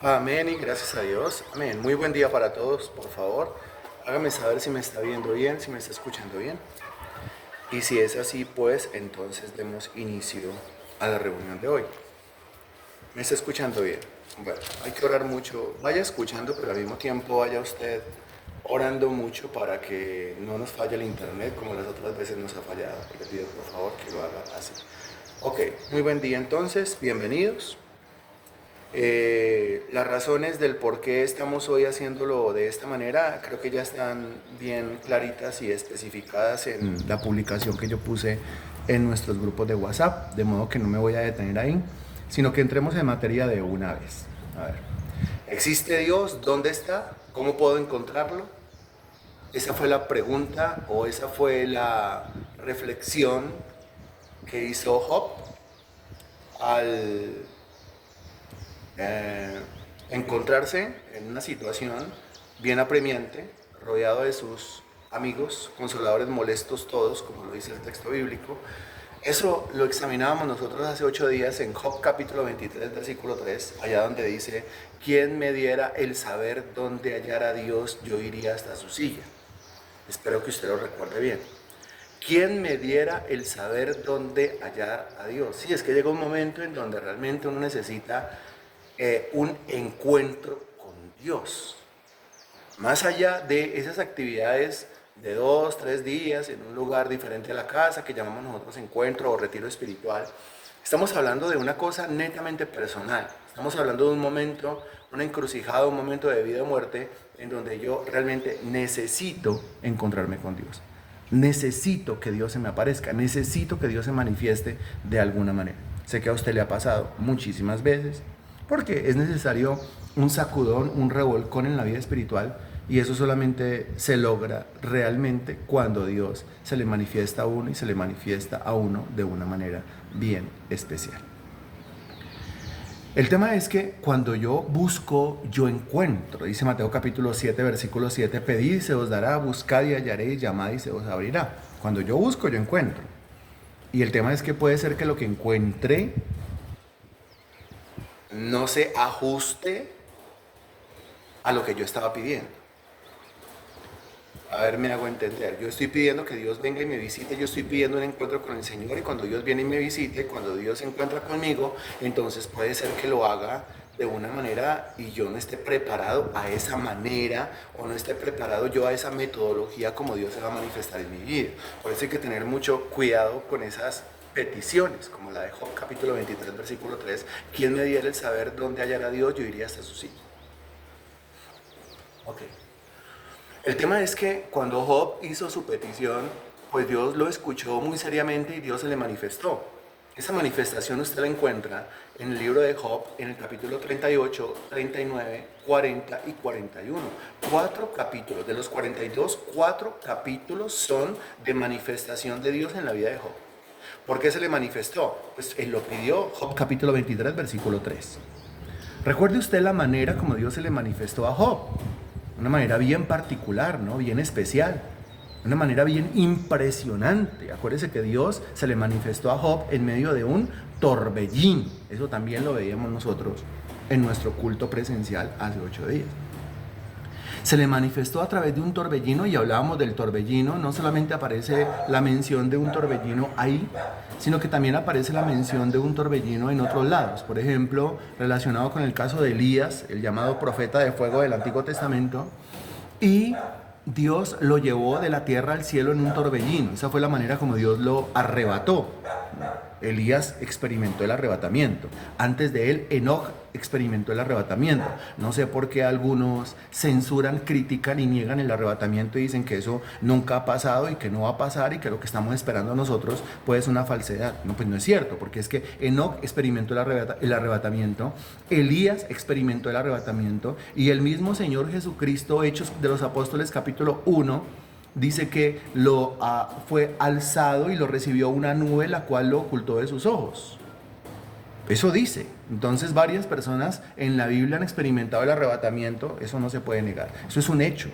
Amén y gracias a Dios. Amén. Muy buen día para todos, por favor. Hágame saber si me está viendo bien, si me está escuchando bien. Y si es así, pues entonces demos inicio a la reunión de hoy. ¿Me está escuchando bien? Bueno, hay que orar mucho. Vaya escuchando, pero al mismo tiempo vaya usted orando mucho para que no nos falle el internet como las otras veces nos ha fallado. Le pido por favor que lo haga así. Ok, muy buen día entonces, bienvenidos. Las razones del por qué estamos hoy haciéndolo de esta manera creo que ya están bien claritas y especificadas en la publicación que yo puse en nuestros grupos de WhatsApp, de modo que no me voy a detener ahí, sino que entremos en materia de una vez. A ver, ¿existe Dios? ¿Dónde está? ¿Cómo puedo encontrarlo? Esa fue la pregunta o esa fue la reflexión que hizo Job al encontrarse en una situación bien apremiante, rodeado de sus amigos, consoladores molestos todos, como lo dice el texto bíblico. Eso lo examinábamos nosotros hace 8 días en Job capítulo 23, versículo 3, allá donde dice: ¿quién me diera el saber dónde hallar a Dios? Yo iría hasta su silla. Espero que usted lo recuerde bien. ¿Quién me diera el saber dónde hallar a Dios? Sí, es que llega un momento en donde realmente uno necesita un encuentro con Dios. Más allá de esas actividades de 2, 3 días en un lugar diferente a la casa, que llamamos nosotros encuentro o retiro espiritual, estamos hablando de una cosa netamente personal. Estamos hablando de un momento, una encrucijada, un momento de vida o muerte, en donde yo realmente necesito encontrarme con Dios. Necesito que Dios se me aparezca, necesito que Dios se manifieste de alguna manera. Sé que a usted le ha pasado muchísimas veces, porque es necesario un sacudón, un revolcón en la vida espiritual, y eso solamente se logra realmente cuando Dios se le manifiesta a uno y se le manifiesta a uno de una manera bien especial. El tema es que cuando yo busco, yo encuentro. Dice Mateo capítulo 7, versículo 7, pedid y se os dará, buscad y hallaréis, llamad y se os abrirá. Cuando yo busco, yo encuentro. Y el tema es que puede ser que lo que encuentre no se ajuste a lo que yo estaba pidiendo. A ver, me hago entender. Yo estoy pidiendo que Dios venga y me visite, yo estoy pidiendo un encuentro con el Señor, y cuando Dios viene y me visite, cuando Dios se encuentra conmigo, entonces puede ser que lo haga de una manera y yo no esté preparado a esa manera, o no esté preparado yo a esa metodología como Dios se va a manifestar en mi vida. Por eso hay que tener mucho cuidado con esas peticiones, como la de Job capítulo 23, versículo 3. ¿Quién me diera el saber dónde hallar a Dios? Yo iría hasta su silla. Ok. El tema es que cuando Job hizo su petición, pues Dios lo escuchó muy seriamente y Dios se le manifestó. Esa manifestación usted la encuentra en el libro de Job, en el capítulo 38, 39, 40 y 41. 4 capítulos, de los 42, 4 capítulos son de manifestación de Dios en la vida de Job. ¿Por qué se le manifestó? Pues él lo pidió, Job capítulo 23, versículo 3. Recuerde usted la manera como Dios se le manifestó a Job. Una manera bien particular, ¿no? Bien especial. Una manera bien impresionante. Acuérdese que Dios se le manifestó a Job en medio de un torbellino. Eso también lo veíamos nosotros en nuestro culto presencial hace 8 días. Se le manifestó a través de un torbellino, y hablábamos del torbellino. No solamente aparece la mención de un torbellino ahí, sino que también aparece la mención de un torbellino en otros lados. Por ejemplo, relacionado con el caso de Elías, el llamado profeta de fuego del Antiguo Testamento, y Dios lo llevó de la tierra al cielo en un torbellino. Esa fue la manera como Dios lo arrebató. Elías experimentó el arrebatamiento. Antes de él, Enoc experimentó el arrebatamiento. No sé por qué algunos censuran, critican y niegan el arrebatamiento y dicen que eso nunca ha pasado y que no va a pasar y que lo que estamos esperando nosotros puede ser una falsedad. No, pues no es cierto, porque es que Enoc experimentó el arrebatamiento, Elías experimentó el arrebatamiento, y el mismo Señor Jesucristo, Hechos de los Apóstoles capítulo 1, dice que fue alzado y lo recibió una nube, la cual lo ocultó de sus ojos. Eso dice. Entonces varias personas en la Biblia han experimentado el arrebatamiento. Eso no se puede negar. Eso es un hecho.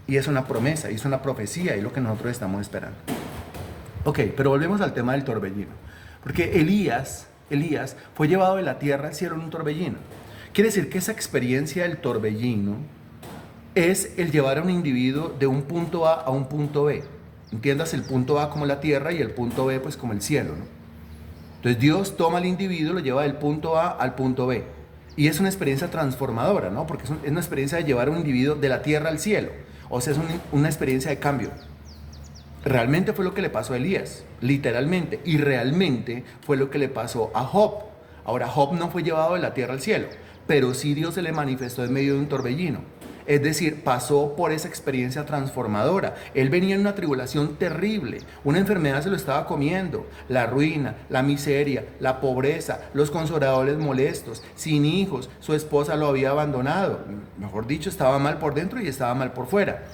Y es una promesa, y es una profecía, y es lo que nosotros estamos esperando. Ok, pero volvemos al tema del torbellino. Porque Elías fue llevado de la tierra al cielo en un torbellino. Quiere decir que esa experiencia del torbellino es el llevar a un individuo de un punto A a un punto B. Entiendas el punto A como la tierra y el punto B pues como el cielo, ¿no? Entonces Dios toma al individuo, lo lleva del punto A al punto B. Y es una experiencia transformadora, ¿no? Porque es una experiencia de llevar a un individuo de la tierra al cielo. O sea, es una experiencia de cambio. Realmente fue lo que le pasó a Elías, literalmente. Y realmente fue lo que le pasó a Job. Ahora, Job no fue llevado de la tierra al cielo, pero sí Dios se le manifestó en medio de un torbellino. Es decir, pasó por esa experiencia transformadora. Él venía en una tribulación terrible. Una enfermedad se lo estaba comiendo. La ruina, la miseria, la pobreza, los consoladores molestos, sin hijos. Su esposa lo había abandonado. Mejor dicho, estaba mal por dentro y estaba mal por fuera.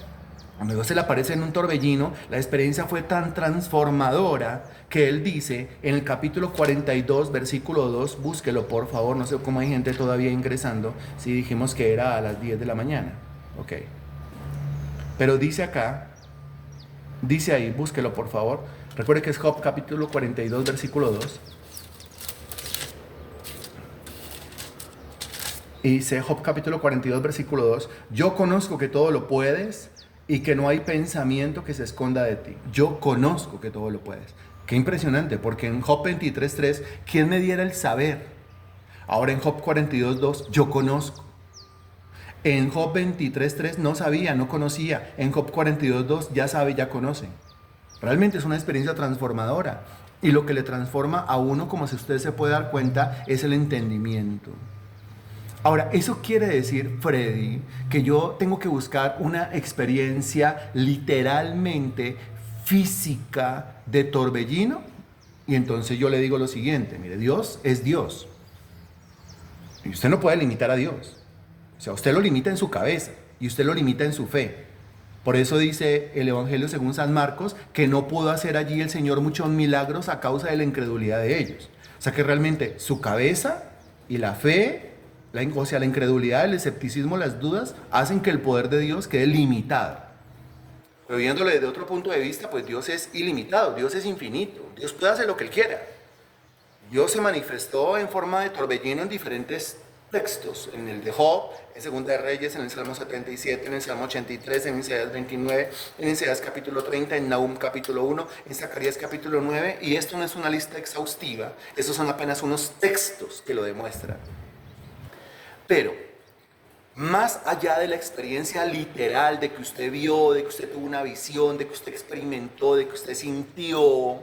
Cuando Dios se le aparece en un torbellino, la experiencia fue tan transformadora que él dice en el capítulo 42, versículo 2, búsquelo por favor, no sé cómo hay gente todavía ingresando, si dijimos que era a las 10 de la mañana. Ok. Pero dice acá, dice ahí, búsquelo por favor. Recuerde que es Job capítulo 42, versículo 2. Y dice Job capítulo 42, versículo 2. Yo conozco que todo lo puedes y que no hay pensamiento que se esconda de ti. Yo conozco que todo lo puedes. Qué impresionante, porque en Job 23, 3, ¿quién me diera el saber? Ahora en Job 42, 2, yo conozco. En Job 23, 3 no sabía, no conocía. En Job 42, 2 ya sabe, ya conoce. Realmente es una experiencia transformadora. Y lo que le transforma a uno, como si usted se puede dar cuenta, es el entendimiento. Ahora, eso quiere decir, Freddy, que yo tengo que buscar una experiencia literalmente física de torbellino. Y entonces yo le digo lo siguiente, mire, Dios es Dios. Y usted no puede limitar a Dios. O sea, usted lo limita en su cabeza y usted lo limita en su fe. Por eso dice el Evangelio según San Marcos que no pudo hacer allí el Señor muchos milagros a causa de la incredulidad de ellos. O sea que realmente su cabeza y la fe, la incredulidad, el escepticismo, las dudas, hacen que el poder de Dios quede limitado. Pero viéndolo desde otro punto de vista, pues Dios es ilimitado, Dios es infinito, Dios puede hacer lo que Él quiera. Dios se manifestó en forma de torbellino en diferentes textos, en el de Job, en Segunda de Reyes, en el Salmo 77, en el Salmo 83, en Isaías 29, en Isaías capítulo 30, en Nahum capítulo 1, en Zacarías capítulo 9, y esto no es una lista exhaustiva, estos son apenas unos textos que lo demuestran. Pero, más allá de la experiencia literal, de que usted vio, de que usted tuvo una visión, de que usted experimentó, de que usted sintió,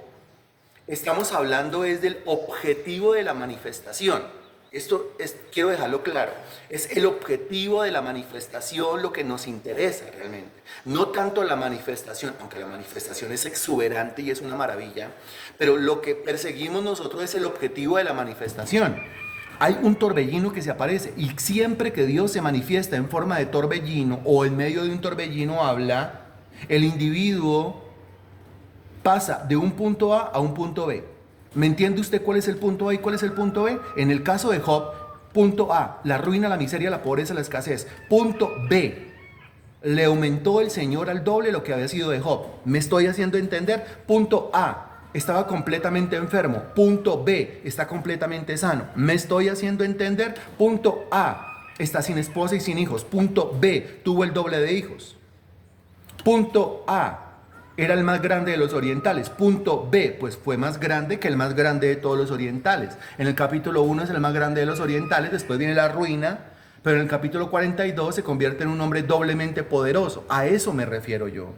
estamos hablando es del objetivo de la manifestación. Quiero dejarlo claro, es el objetivo de la manifestación lo que nos interesa realmente. No tanto la manifestación, aunque la manifestación es exuberante y es una maravilla, pero lo que perseguimos nosotros es el objetivo de la manifestación. Hay un torbellino que se aparece y siempre que Dios se manifiesta en forma de torbellino o en medio de un torbellino habla, el individuo pasa de un punto A a un punto B. ¿Me entiende usted cuál es el punto A y cuál es el punto B? En el caso de Job, punto A, la ruina, la miseria, la pobreza, la escasez. Punto B, le aumentó el Señor al doble lo que había sido de Job. ¿Me estoy haciendo entender? Punto A, estaba completamente enfermo. Punto B, está completamente sano. ¿Me estoy haciendo entender? Punto A, está sin esposa y sin hijos. Punto B, tuvo el doble de hijos. Punto A, era el más grande de los orientales. Punto B, pues fue más grande que el más grande de todos los orientales. En el capítulo 1 es el más grande de los orientales, después viene la ruina, pero en el capítulo 42 se convierte en un hombre doblemente poderoso. A eso me refiero yo.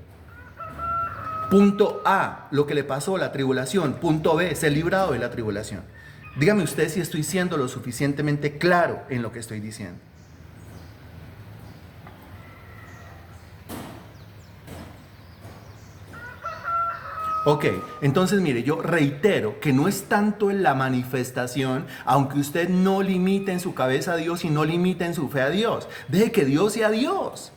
Punto A, lo que le pasó, la tribulación. Punto B, ser librado de la tribulación. Dígame usted si estoy siendo lo suficientemente claro en lo que estoy diciendo. Ok, entonces mire, yo reitero que no es tanto en la manifestación, aunque usted no limite en su cabeza a Dios y no limite en su fe a Dios. Deje que Dios sea Dios.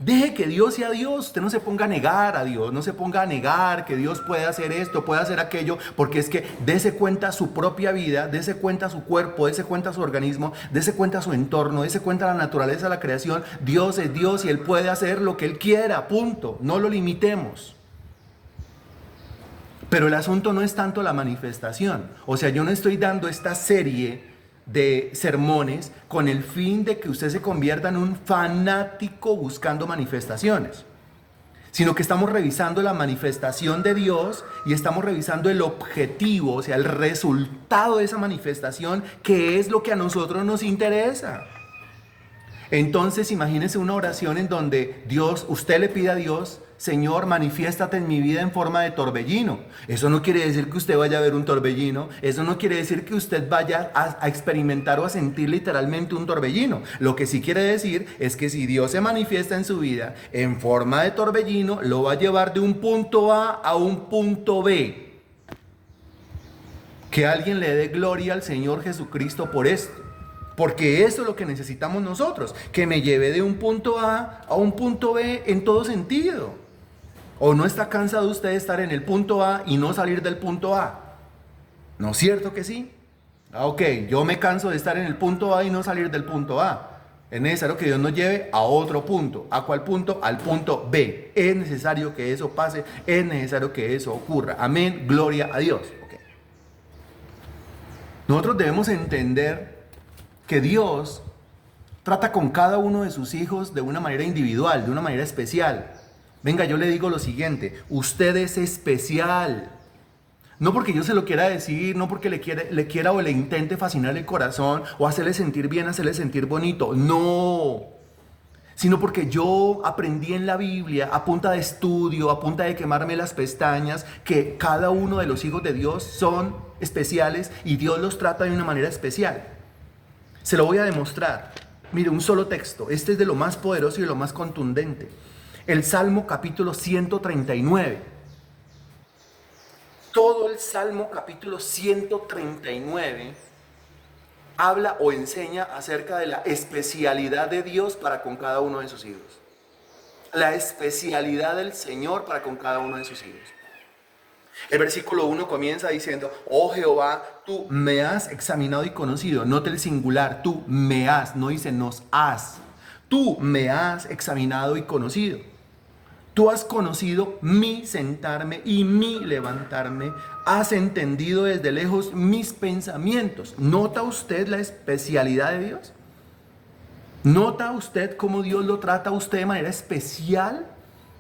Deje que Dios sea Dios. Usted no se ponga a negar a Dios, no se ponga a negar que Dios puede hacer esto, puede hacer aquello, porque es que dése cuenta su propia vida, dése cuenta su cuerpo, dése cuenta su organismo, dése cuenta su entorno, dése cuenta la naturaleza de la creación. Dios es Dios y Él puede hacer lo que Él quiera, punto. No lo limitemos. Pero el asunto no es tanto la manifestación. O sea, yo no estoy dando esta serie de sermones con el fin de que usted se convierta en un fanático buscando manifestaciones, sino que estamos revisando la manifestación de Dios y estamos revisando el objetivo, o sea, el resultado de esa manifestación, que es lo que a nosotros nos interesa. Entonces, imagínese una oración en donde usted le pide a Dios: Señor, manifiéstate en mi vida en forma de torbellino. Eso no quiere decir que usted vaya a ver un torbellino. Eso no quiere decir que usted vaya a experimentar o a sentir literalmente un torbellino. Lo que sí quiere decir es que si Dios se manifiesta en su vida en forma de torbellino, lo va a llevar de un punto A un punto B. Que alguien le dé gloria al Señor Jesucristo por esto. Porque eso es lo que necesitamos nosotros, que me lleve de un punto A un punto B en todo sentido. ¿O no está cansado usted de estar en el punto A y no salir del punto A? ¿No es cierto que sí? Ok, yo me canso de estar en el punto A y no salir del punto A. Es necesario que Dios nos lleve a otro punto. ¿A cuál punto? Al punto B. Es necesario que eso pase, es necesario que eso ocurra. Amén, gloria a Dios. Okay. Nosotros debemos entender que Dios trata con cada uno de sus hijos de una manera individual, de una manera especial. Venga, yo le digo lo siguiente: usted es especial. No porque yo se lo quiera decir, no porque le quiera o le intente fascinar el corazón o hacerle sentir bien, hacerle sentir bonito. No. Sino porque yo aprendí en la Biblia, a punta de estudio, a punta de quemarme las pestañas, que cada uno de los hijos de Dios son especiales y Dios los trata de una manera especial. Se lo voy a demostrar. Mire, un solo texto. Este es de lo más poderoso y de lo más contundente. El Salmo capítulo 139. Todo el Salmo capítulo 139 habla o enseña acerca de la especialidad de Dios para con cada uno de sus hijos. La especialidad del Señor para con cada uno de sus hijos. El versículo 1 comienza diciendo: oh Jehová, tú me has examinado y conocido. Note el singular, tú me has, no dice nos has. Tú me has examinado y conocido. Tú has conocido mi sentarme y mi levantarme. Has entendido desde lejos mis pensamientos. ¿Nota usted la especialidad de Dios? ¿Nota usted cómo Dios lo trata a usted de manera especial?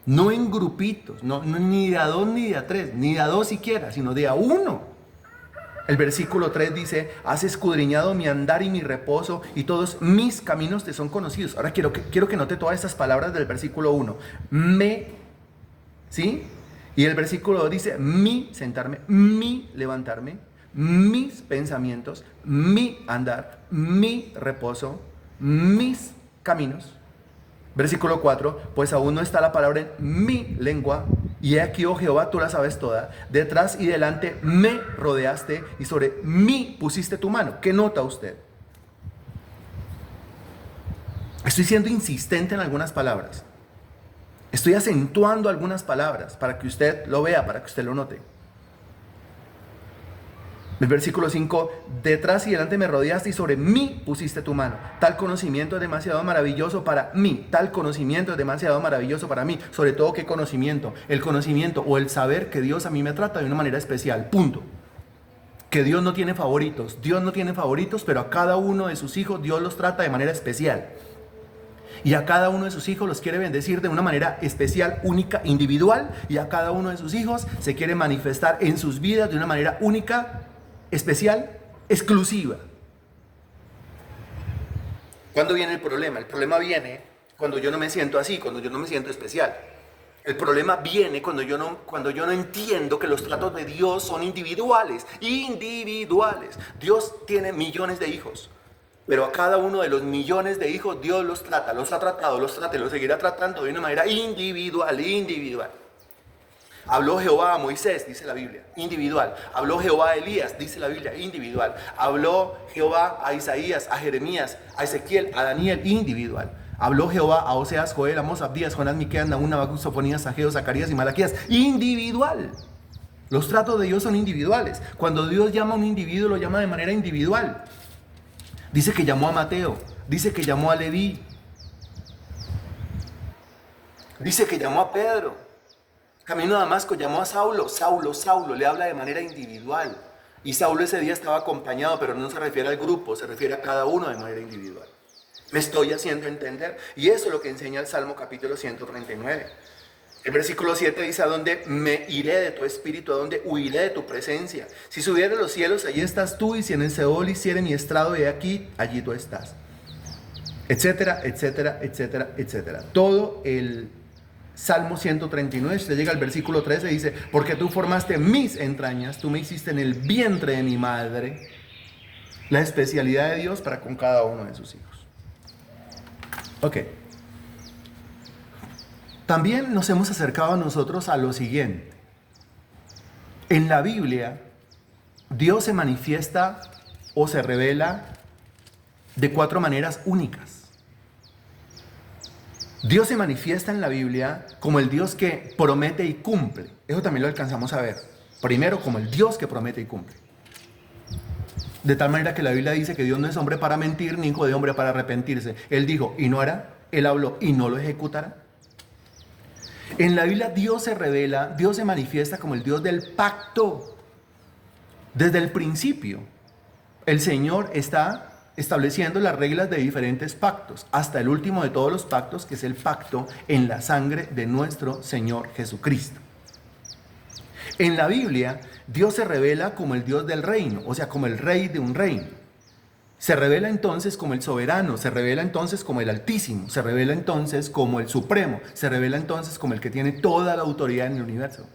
No en grupitos, ni de a dos ni de a tres, ni de a dos siquiera, sino de a uno. El versículo 3 dice: has escudriñado mi andar y mi reposo, y todos mis caminos te son conocidos. Ahora quiero que note todas estas palabras del versículo 1. ¿Sí? Y el versículo 2 dice: mi sentarme, mi levantarme, mis pensamientos, mi andar, mi reposo, mis caminos. Versículo 4, pues aún no está la palabra en mi lengua, y he aquí, oh Jehová, tú la sabes toda. Detrás y delante me rodeaste, y sobre mí pusiste tu mano. ¿Qué nota usted? Estoy siendo insistente en algunas palabras. Estoy acentuando algunas palabras para que usted lo vea, para que usted lo note. El versículo 5, detrás y delante me rodeaste y sobre mí pusiste tu mano. Tal conocimiento es demasiado maravilloso para mí. Tal conocimiento es demasiado maravilloso para mí. Sobre todo, ¿qué conocimiento? El conocimiento o el saber que Dios a mí me trata de una manera especial. Punto. Que Dios no tiene favoritos. Dios no tiene favoritos, pero a cada uno de sus hijos Dios los trata de manera especial. Y a cada uno de sus hijos los quiere bendecir de una manera especial, única, individual. Y a cada uno de sus hijos se quiere manifestar en sus vidas de una manera única, especial, exclusiva. ¿Cuándo viene el problema? El problema viene cuando yo no me siento así, cuando yo no me siento especial. El problema viene cuando yo no entiendo que los tratos de Dios son individuales. Individuales. Dios tiene millones de hijos. Pero a cada uno de los millones de hijos Dios los trata, los ha tratado, los trata y los seguirá tratando de una manera individual. Habló Jehová a Moisés, dice la Biblia, individual. Habló Jehová a Elías, dice la Biblia, individual. Habló Jehová a Isaías, a Jeremías, a Ezequiel, a Daniel, individual. Habló Jehová a Oseas, Joel, Amós, Abdías, Jonás, Miqueas, Nahum, Habacuc, Sofonías, Ageo, Zacarías y Malaquías, individual. Los tratos de Dios son individuales. Cuando Dios llama a un individuo, lo llama de manera individual. Dice que llamó a Mateo, dice que llamó a Leví, dice que llamó a Pedro. Camino a Damasco llamó a Saulo, le habla de manera individual. Y Saulo ese día estaba acompañado, pero no se refiere al grupo, se refiere a cada uno de manera individual. ¿Me estoy haciendo entender? Y eso es lo que enseña el Salmo capítulo 139. El versículo 7 dice: ¿a dónde me iré de tu espíritu? ¿A dónde huiré de tu presencia? Si subiera a los cielos, allí estás tú, y si en el Seol hiciere mi estrado, he aquí, allí tú estás. Etcétera, etcétera, etcétera, etcétera. Todo el Salmo 139, se llega al versículo 13, dice: porque tú formaste mis entrañas, tú me hiciste en el vientre de mi madre. La especialidad de Dios para con cada uno de sus hijos. Ok. También nos hemos acercado nosotros a lo siguiente. En la Biblia, Dios se manifiesta o se revela de 4 maneras únicas. Dios se manifiesta en la Biblia como el Dios que promete y cumple. Eso también lo alcanzamos a ver. Primero, como el Dios que promete y cumple. De tal manera que la Biblia dice que Dios no es hombre para mentir, ni hijo de hombre para arrepentirse. Él dijo y no hará, Él habló y no lo ejecutará. En la Biblia Dios se revela, Dios se manifiesta como el Dios del pacto. Desde el principio, el Señor está estableciendo las reglas de diferentes pactos, hasta el último de todos los pactos, que es el pacto en la sangre de nuestro Señor Jesucristo. En la Biblia, Dios se revela como el Dios del reino, o sea, como el rey de un reino. Se revela entonces como el soberano, se revela entonces como el altísimo, se revela entonces como el supremo, se revela entonces como el que tiene toda la autoridad en el universo.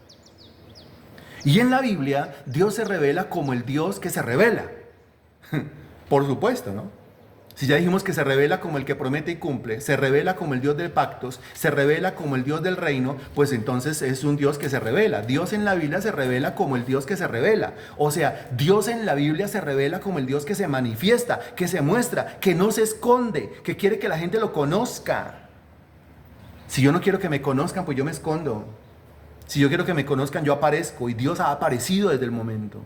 Y en la Biblia, Dios se revela como el Dios que se revela. Por supuesto, ¿no? Si ya dijimos que se revela como el que promete y cumple, se revela como el Dios de pactos, se revela como el Dios del reino, pues entonces es un Dios que se revela. Dios en la Biblia se revela como el Dios que se revela. O sea, Dios en la Biblia se revela como el Dios que se manifiesta, que se muestra, que no se esconde, que quiere que la gente lo conozca. Si yo no quiero que me conozcan, pues yo me escondo. Si yo quiero que me conozcan, yo aparezco, y Dios ha aparecido desde el momento.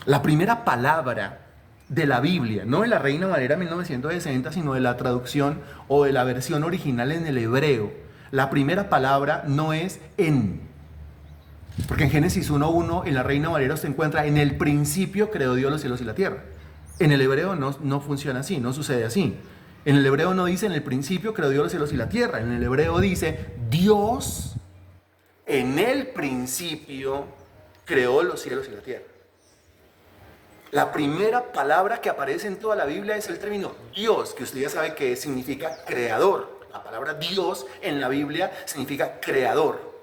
La primera palabra de la Biblia, no de la Reina Valera 1960, sino de la traducción o de la versión original en el hebreo. La primera palabra no es en. Porque en Génesis 1:1, en la Reina Valera se encuentra: en el principio creó Dios los cielos y la tierra. En el hebreo no funciona así, no sucede así. En el hebreo no dice: en el principio creó Dios los cielos y la tierra. En el hebreo dice: Dios en el principio creó los cielos y la tierra. La primera palabra que aparece en toda la Biblia es el término Dios, que usted ya sabe que significa creador. La palabra Dios en la Biblia significa creador.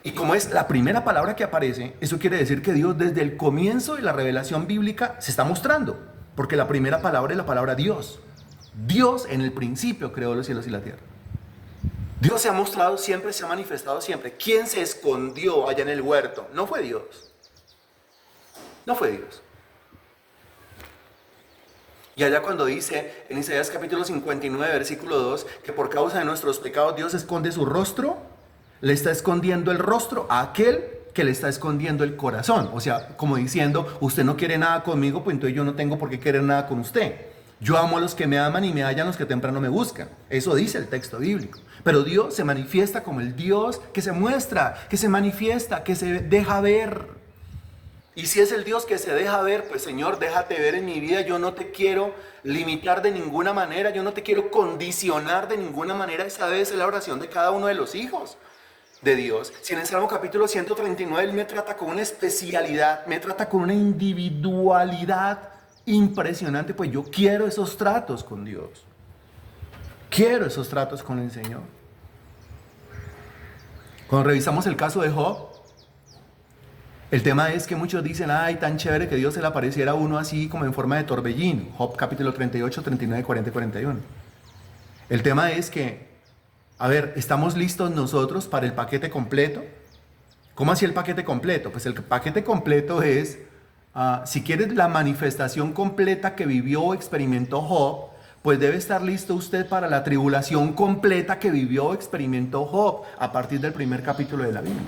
Y como es la primera palabra que aparece, eso quiere decir que Dios desde el comienzo de la revelación bíblica se está mostrando, porque la primera palabra es la palabra Dios. Dios en el principio creó los cielos y la tierra. Dios se ha mostrado siempre, se ha manifestado siempre. ¿Quién se escondió allá en el huerto? No fue Dios. No fue Dios. Y allá cuando dice en Isaías capítulo 59, versículo 2, que por causa de nuestros pecados Dios esconde su rostro, le está escondiendo el rostro a aquel que le está escondiendo el corazón. O sea, como diciendo: usted no quiere nada conmigo, pues entonces yo no tengo por qué querer nada con usted. Yo amo a los que me aman y me hallan los que temprano me buscan. Eso dice el texto bíblico. Pero Dios se manifiesta como el Dios que se muestra, que se manifiesta, que se deja ver. Y si es el Dios que se deja ver, pues Señor, déjate ver en mi vida. Yo no te quiero limitar de ninguna manera, yo no te quiero condicionar de ninguna manera. Esa debe ser la oración de cada uno de los hijos de Dios. Si en el Salmo capítulo 139 Él me trata con una especialidad, me trata con una individualidad impresionante, pues yo quiero esos tratos con Dios. Quiero esos tratos con el Señor. Cuando revisamos el caso de Job, el tema es que muchos dicen: ay, tan chévere que Dios se le apareciera a uno así como en forma de torbellino. Job capítulo 38, 39, 40 y 41. El tema es que, a ver, ¿estamos listos nosotros para el paquete completo? ¿Cómo así el paquete completo? Pues el paquete completo es, si quieres la manifestación completa que vivió o experimentó Job, pues debe estar listo usted para la tribulación completa que vivió o experimentó Job a partir del primer capítulo de la Biblia.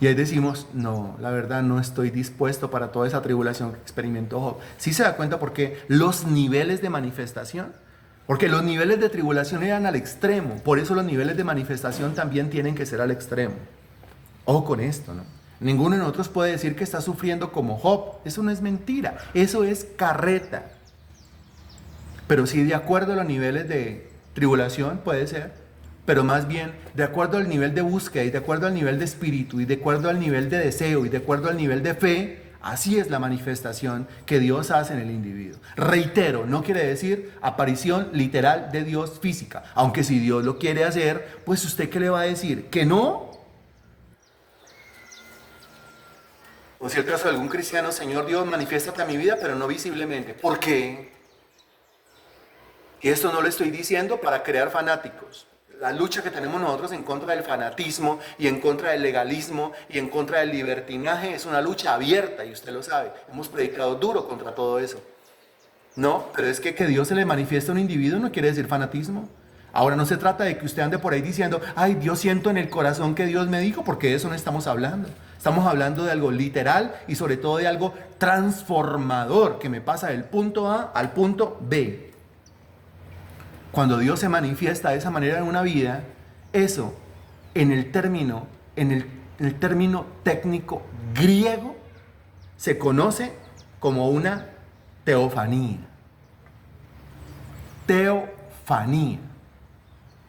Y ahí decimos: no, la verdad no estoy dispuesto para toda esa tribulación que experimentó Job. ¿Sí se da cuenta por qué los niveles de manifestación? Porque los niveles de tribulación eran al extremo. Por eso los niveles de manifestación también tienen que ser al extremo. Ojo con esto, ¿no? Ninguno de nosotros puede decir que está sufriendo como Job. Eso no es mentira, eso es carreta. Pero sí, de acuerdo a los niveles de tribulación, puede ser, pero más bien de acuerdo al nivel de búsqueda y de acuerdo al nivel de espíritu y de acuerdo al nivel de deseo y de acuerdo al nivel de fe, así es la manifestación que Dios hace en el individuo. Reitero, no quiere decir aparición literal de Dios física, aunque si Dios lo quiere hacer, pues usted ¿qué le va a decir? ¿Que no? O si el caso de algún cristiano, Señor Dios, manifiéstate a mi vida, pero no visiblemente. ¿Por qué? Y esto no lo estoy diciendo para crear fanáticos. La lucha que tenemos nosotros en contra del fanatismo y en contra del legalismo y en contra del libertinaje es una lucha abierta y usted lo sabe. Hemos predicado duro contra todo eso. No, pero es que Dios se le manifiesta a un individuo no quiere decir fanatismo. Ahora no se trata de que usted ande por ahí diciendo, ay, Dios siento en el corazón que Dios me dijo, porque de eso no estamos hablando. Estamos hablando de algo literal y sobre todo de algo transformador que me pasa del punto A al punto B. Cuando Dios se manifiesta de esa manera en una vida, eso en el término técnico griego se conoce como una teofanía. Teofanía.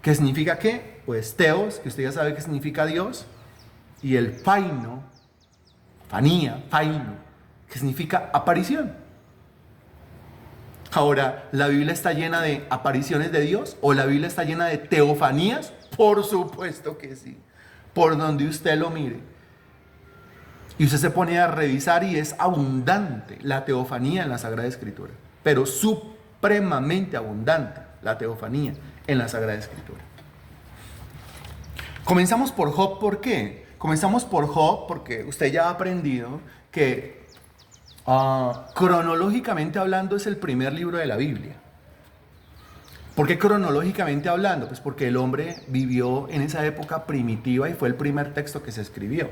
¿Qué significa qué? Pues teos, que usted ya sabe qué significa Dios, y el faino, faino, que significa aparición. Ahora, ¿la Biblia está llena de apariciones de Dios? ¿O la Biblia está llena de teofanías? Por supuesto que sí. Por donde usted lo mire. Y usted se pone a revisar y es abundante la teofanía en la Sagrada Escritura. Pero supremamente abundante la teofanía en la Sagrada Escritura. Comenzamos por Job, ¿por qué? Comenzamos por Job porque usted ya ha aprendido que cronológicamente hablando es el primer libro de la Biblia. ¿Por qué cronológicamente hablando? Pues porque el hombre vivió en esa época primitiva y fue el primer texto que se escribió.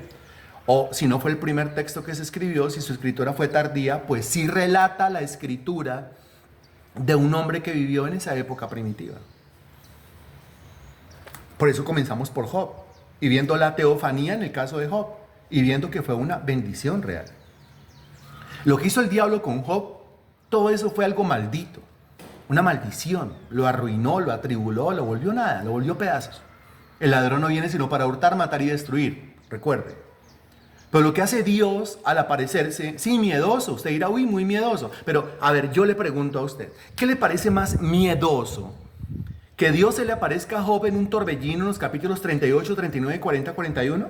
O si no fue el primer texto que se escribió, si su escritura fue tardía, pues sí relata la escritura de un hombre que vivió en esa época primitiva. Por eso comenzamos por Job, y viendo la teofanía en el caso de Job, y viendo que fue una bendición real. Lo que hizo el diablo con Job, todo eso fue algo maldito, una maldición. Lo arruinó, lo atribuló, lo volvió nada, lo volvió pedazos. El ladrón no viene sino para hurtar, matar y destruir, recuerde. Pero lo que hace Dios al aparecerse, sí, miedoso, usted dirá, uy, muy miedoso. Pero, a ver, yo le pregunto a usted, ¿qué le parece más miedoso? ¿Que Dios se le aparezca a Job en un torbellino en los capítulos 38, 39, 40, 41?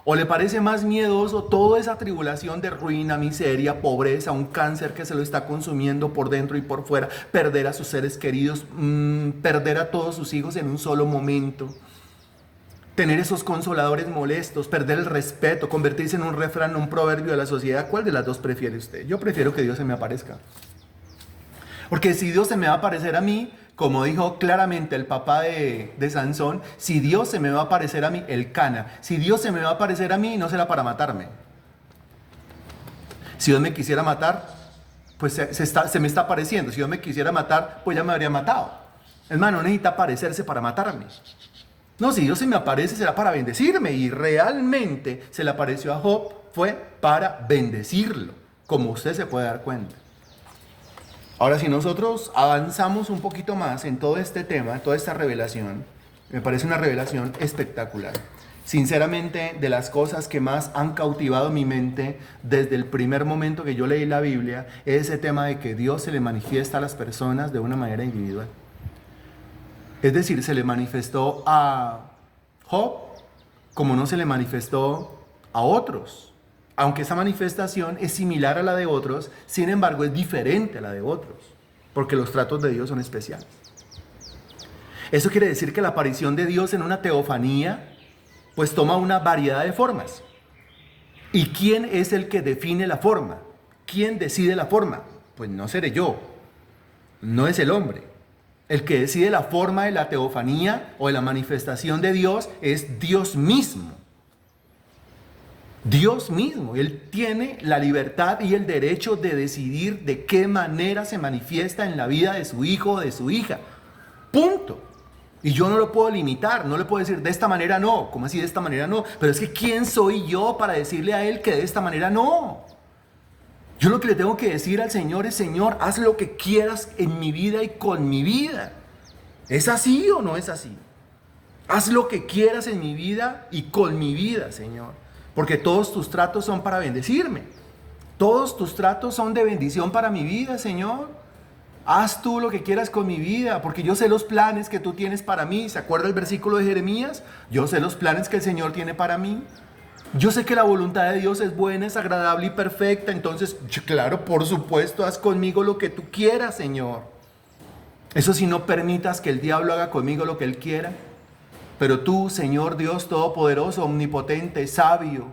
¿O le parece más miedoso toda esa tribulación de ruina, miseria, pobreza, un cáncer que se lo está consumiendo por dentro y por fuera, perder a sus seres queridos, perder a todos sus hijos en un solo momento, tener esos consoladores molestos, perder el respeto, convertirse en un refrán, un proverbio de la sociedad? ¿Cuál de las dos prefiere usted? Yo prefiero que Dios se me aparezca. Porque si Dios se me va a aparecer a mí, como dijo claramente el papá de Sansón, si Dios se me va a aparecer a mí, el Cana, si Dios se me va a aparecer a mí, no será para matarme. Si Dios me quisiera matar, pues se me está apareciendo. Si Dios me quisiera matar, pues ya me habría matado. Hermano, no necesita aparecerse para matarme. No, si Dios se me aparece, será para bendecirme. Y realmente se le apareció a Job, fue para bendecirlo, como usted se puede dar cuenta. Ahora, si nosotros avanzamos un poquito más en todo este tema, toda esta revelación, me parece una revelación espectacular. Sinceramente, de las cosas que más han cautivado mi mente desde el primer momento que yo leí la Biblia, es ese tema de que Dios se le manifiesta a las personas de una manera individual. Es decir, se le manifestó a Job como no se le manifestó a otros. Aunque esa manifestación es similar a la de otros, sin embargo es diferente a la de otros, porque los tratos de Dios son especiales. Eso quiere decir que la aparición de Dios en una teofanía, pues toma una variedad de formas. ¿Y quién es el que define la forma? ¿Quién decide la forma? Pues no seré yo, no es el hombre. El que decide la forma de la teofanía o de la manifestación de Dios es Dios mismo. Dios mismo, Él tiene la libertad y el derecho de decidir de qué manera se manifiesta en la vida de su hijo o de su hija. Punto. Y yo no lo puedo limitar, no le puedo decir de esta manera no. ¿Cómo así de esta manera no? Pero es que ¿quién soy yo para decirle a Él que de esta manera no? Yo lo que le tengo que decir al Señor es: Señor, haz lo que quieras en mi vida y con mi vida. ¿Es así o no es así? Haz lo que quieras en mi vida y con mi vida, Señor. Porque todos tus tratos son para bendecirme. Todos tus tratos son de bendición para mi vida, Señor. Haz tú lo que quieras con mi vida, porque yo sé los planes que tú tienes para mí. ¿Se acuerda el versículo de Jeremías? Yo sé los planes que el Señor tiene para mí. Yo sé que la voluntad de Dios es buena, es agradable y perfecta. Entonces, claro, por supuesto, haz conmigo lo que tú quieras, Señor. Eso sí, no permitas que el diablo haga conmigo lo que él quiera. Pero tú, Señor Dios Todopoderoso, omnipotente, sabio,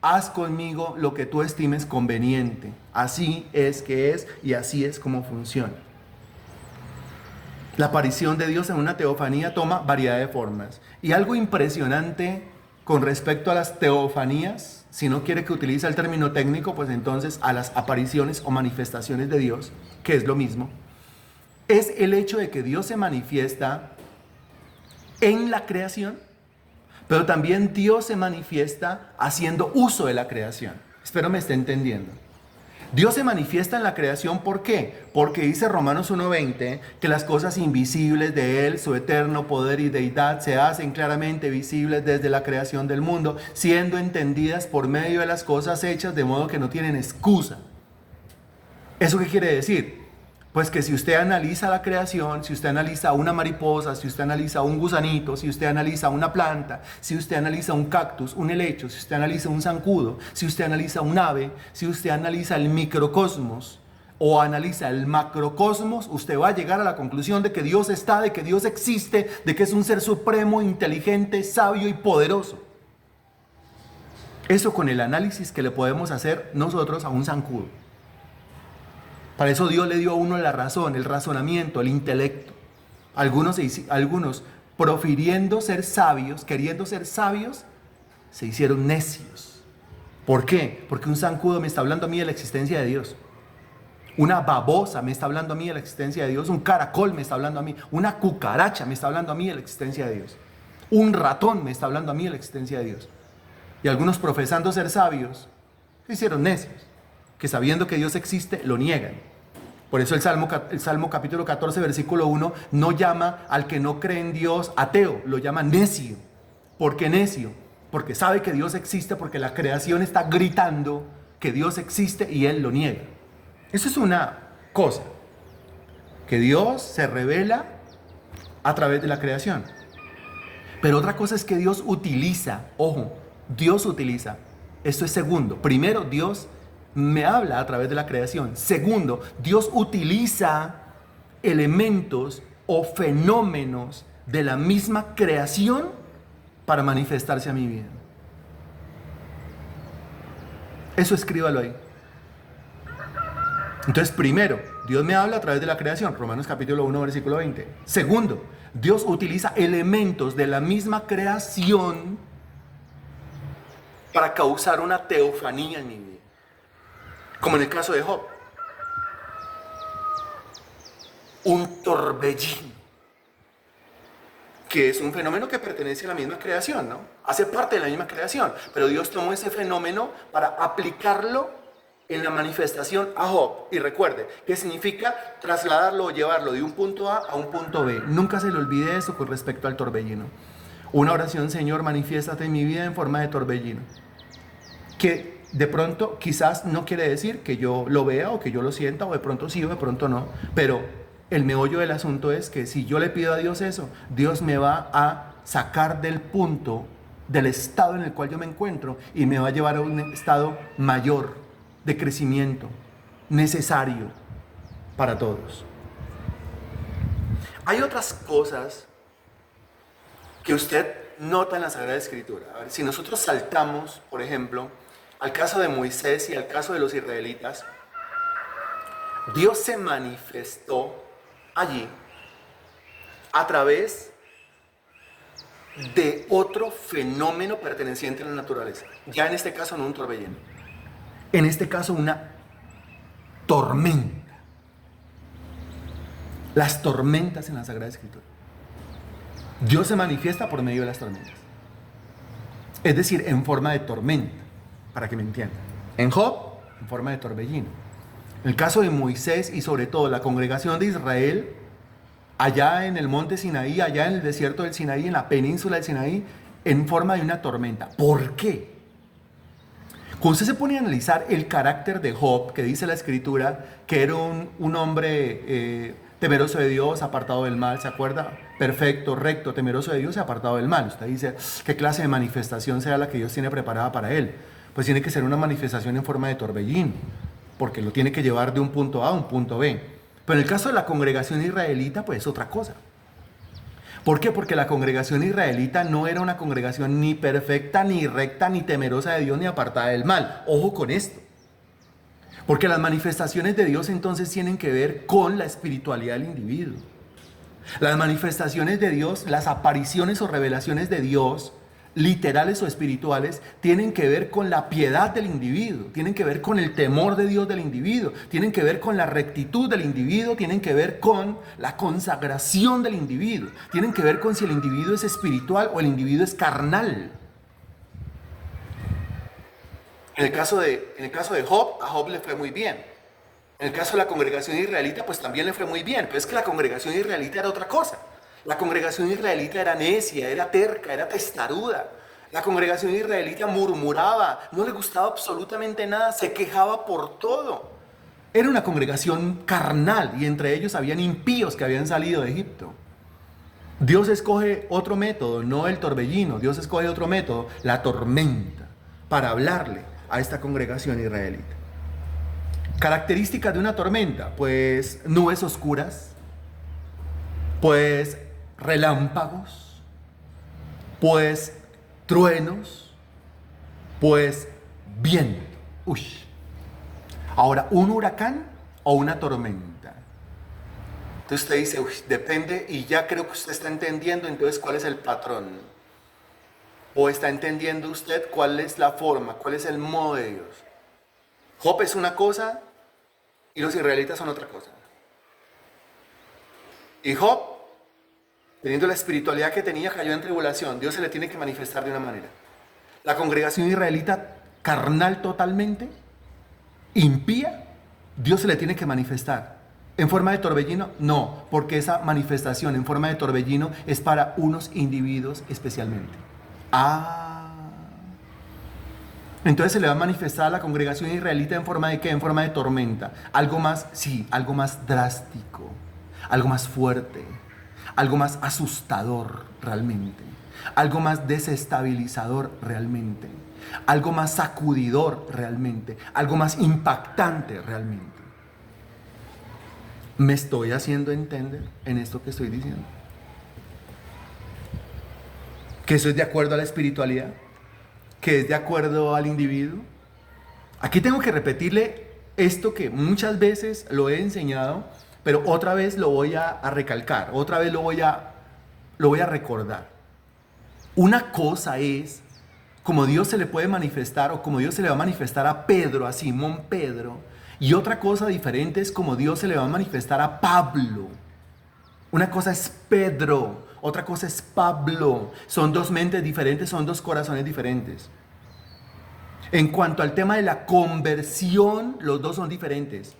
haz conmigo lo que tú estimes conveniente. Así es que es y así es como funciona. La aparición de Dios en una teofanía toma variedad de formas. Y algo impresionante con respecto a las teofanías, si no quiere que utilice el término técnico, pues entonces a las apariciones o manifestaciones de Dios, que es lo mismo, es el hecho de que Dios se manifiesta en la creación, pero también Dios se manifiesta haciendo uso de la creación. Espero me esté entendiendo. Dios se manifiesta en la creación, ¿por qué? Porque dice Romanos 1:20 que las cosas invisibles de Él, su eterno poder y deidad, se hacen claramente visibles desde la creación del mundo, siendo entendidas por medio de las cosas hechas, de modo que no tienen excusa. ¿Eso qué quiere decir? Pues que si usted analiza la creación, si usted analiza una mariposa, si usted analiza un gusanito, si usted analiza una planta, si usted analiza un cactus, un helecho, si usted analiza un zancudo, si usted analiza un ave, si usted analiza el microcosmos o analiza el macrocosmos, usted va a llegar a la conclusión de que Dios está, de que Dios existe, de que es un ser supremo, inteligente, sabio y poderoso. Eso con el análisis que le podemos hacer nosotros a un zancudo. Para eso Dios le dio a uno la razón, el razonamiento, el intelecto. Algunos profiriendo ser sabios, queriendo ser sabios, se hicieron necios. ¿Por qué? Porque un zancudo me está hablando a mí de la existencia de Dios. Una babosa me está hablando a mí de la existencia de Dios. Un caracol me está hablando a mí. Una cucaracha me está hablando a mí de la existencia de Dios. Un ratón me está hablando a mí de la existencia de Dios. Y algunos profesando ser sabios, se hicieron necios, que sabiendo que Dios existe, lo niegan. Por eso el Salmo capítulo 14, versículo 1, no llama al que no cree en Dios ateo, lo llama necio. ¿Por qué necio? Porque sabe que Dios existe, porque la creación está gritando que Dios existe y él lo niega. Eso es una cosa, que Dios se revela a través de la creación. Pero otra cosa es que Dios utiliza, ojo, Dios utiliza. Esto es segundo. Primero, Dios me habla a través de la creación. Segundo, Dios utiliza elementos o fenómenos de la misma creación para manifestarse a mi vida. Eso escríbalo ahí. Entonces, primero, Dios me habla a través de la creación. Romanos capítulo 1, versículo 20. Segundo, Dios utiliza elementos de la misma creación para causar una teofanía en mi vida. Como en el caso de Job. Un torbellino, que es un fenómeno que pertenece a la misma creación, ¿no? Hace parte de la misma creación, pero Dios tomó ese fenómeno para aplicarlo en la manifestación a Job. Y recuerde, que significa trasladarlo o llevarlo de un punto A a un punto B. Nunca se le olvide eso con respecto al torbellino. Una oración: Señor, manifiéstate en mi vida en forma de torbellino. Que de pronto quizás no quiere decir que yo lo vea o que yo lo sienta, o de pronto sí o de pronto no, pero el meollo del asunto es que si yo le pido a Dios eso, Dios me va a sacar del punto, del estado en el cual yo me encuentro, y me va a llevar a un estado mayor de crecimiento, necesario para todos. Hay otras cosas que usted nota en la Sagrada Escritura. A ver, si nosotros saltamos, por ejemplo, al caso de Moisés y al caso de los israelitas, Dios se manifestó allí a través de otro fenómeno perteneciente a la naturaleza. Ya en este caso no un torbellino, en este caso una tormenta. Las tormentas en la Sagrada Escritura. Dios se manifiesta por medio de las tormentas. Es decir, en forma de tormenta, para que me entiendan. En Job, en forma de torbellino. En el caso de Moisés y sobre todo la congregación de Israel, allá en el monte Sinaí, allá en el desierto del Sinaí, en la península del Sinaí, en forma de una tormenta. ¿Por qué? Cuando usted se pone a analizar el carácter de Job, que dice la escritura, que era un hombre temeroso de Dios, apartado del mal, ¿se acuerda? Perfecto, recto, temeroso de Dios y apartado del mal. Usted dice, ¿qué clase de manifestación será la que Dios tiene preparada para él? Pues tiene que ser una manifestación en forma de torbellino, porque lo tiene que llevar de un punto A a un punto B. Pero en el caso de la congregación israelita, pues es otra cosa. ¿Por qué? Porque la congregación israelita no era una congregación ni perfecta, ni recta, ni temerosa de Dios, ni apartada del mal. Ojo con esto. Porque las manifestaciones de Dios entonces tienen que ver con la espiritualidad del individuo. Las manifestaciones de Dios, las apariciones o revelaciones de Dios, literales o espirituales, tienen que ver con la piedad del individuo, tienen que ver con el temor de Dios del individuo, tienen que ver con la rectitud del individuo, tienen que ver con la consagración del individuo, tienen que ver con si el individuo es espiritual o el individuo es carnal. En el caso de Job, a Job le fue muy bien. En el caso de la congregación israelita, pues también le fue muy bien, pero es que la congregación israelita era otra cosa. La congregación israelita era necia, era terca, era testaruda. La congregación israelita murmuraba, no le gustaba absolutamente nada, se quejaba por todo. Era una congregación carnal y entre ellos habían impíos que habían salido de Egipto. Dios escoge otro método, no el torbellino, Dios escoge otro método, la tormenta, para hablarle a esta congregación israelita. Características de una tormenta, pues nubes oscuras, pues relámpagos, pues truenos, pues viento. Uy. Ahora, ¿un huracán o una tormenta? Entonces usted dice, uy, depende, y ya creo que usted está entendiendo entonces cuál es el patrón. O está entendiendo usted cuál es la forma, cuál es el modo de Dios. Job es una cosa y los israelitas son otra cosa. Y Job, teniendo la espiritualidad que tenía, cayó en tribulación. Dios se le tiene que manifestar de una manera. La congregación israelita, carnal totalmente, impía, Dios se le tiene que manifestar. ¿En forma de torbellino? No, porque esa manifestación en forma de torbellino es para unos individuos especialmente. Entonces se le va a manifestar a la congregación israelita en forma de ¿qué? En forma de tormenta. Algo más, sí, algo más drástico, algo más fuerte, algo más asustador realmente, algo más desestabilizador realmente, algo más sacudidor realmente, algo más impactante realmente. ¿Me estoy haciendo entender en esto que estoy diciendo? ¿Que eso es de acuerdo a la espiritualidad? ¿Que es de acuerdo al individuo? Aquí tengo que repetirle esto que muchas veces lo he enseñado, pero otra vez lo voy a recalcar, otra vez lo voy a recordar. Una cosa es como Dios se le puede manifestar o como Dios se le va a manifestar a Pedro, a Simón Pedro, y otra cosa diferente es como Dios se le va a manifestar a Pablo. Una cosa es Pedro, otra cosa es Pablo. Son dos mentes diferentes, son dos corazones diferentes. En cuanto al tema de la conversión, los dos son diferentes.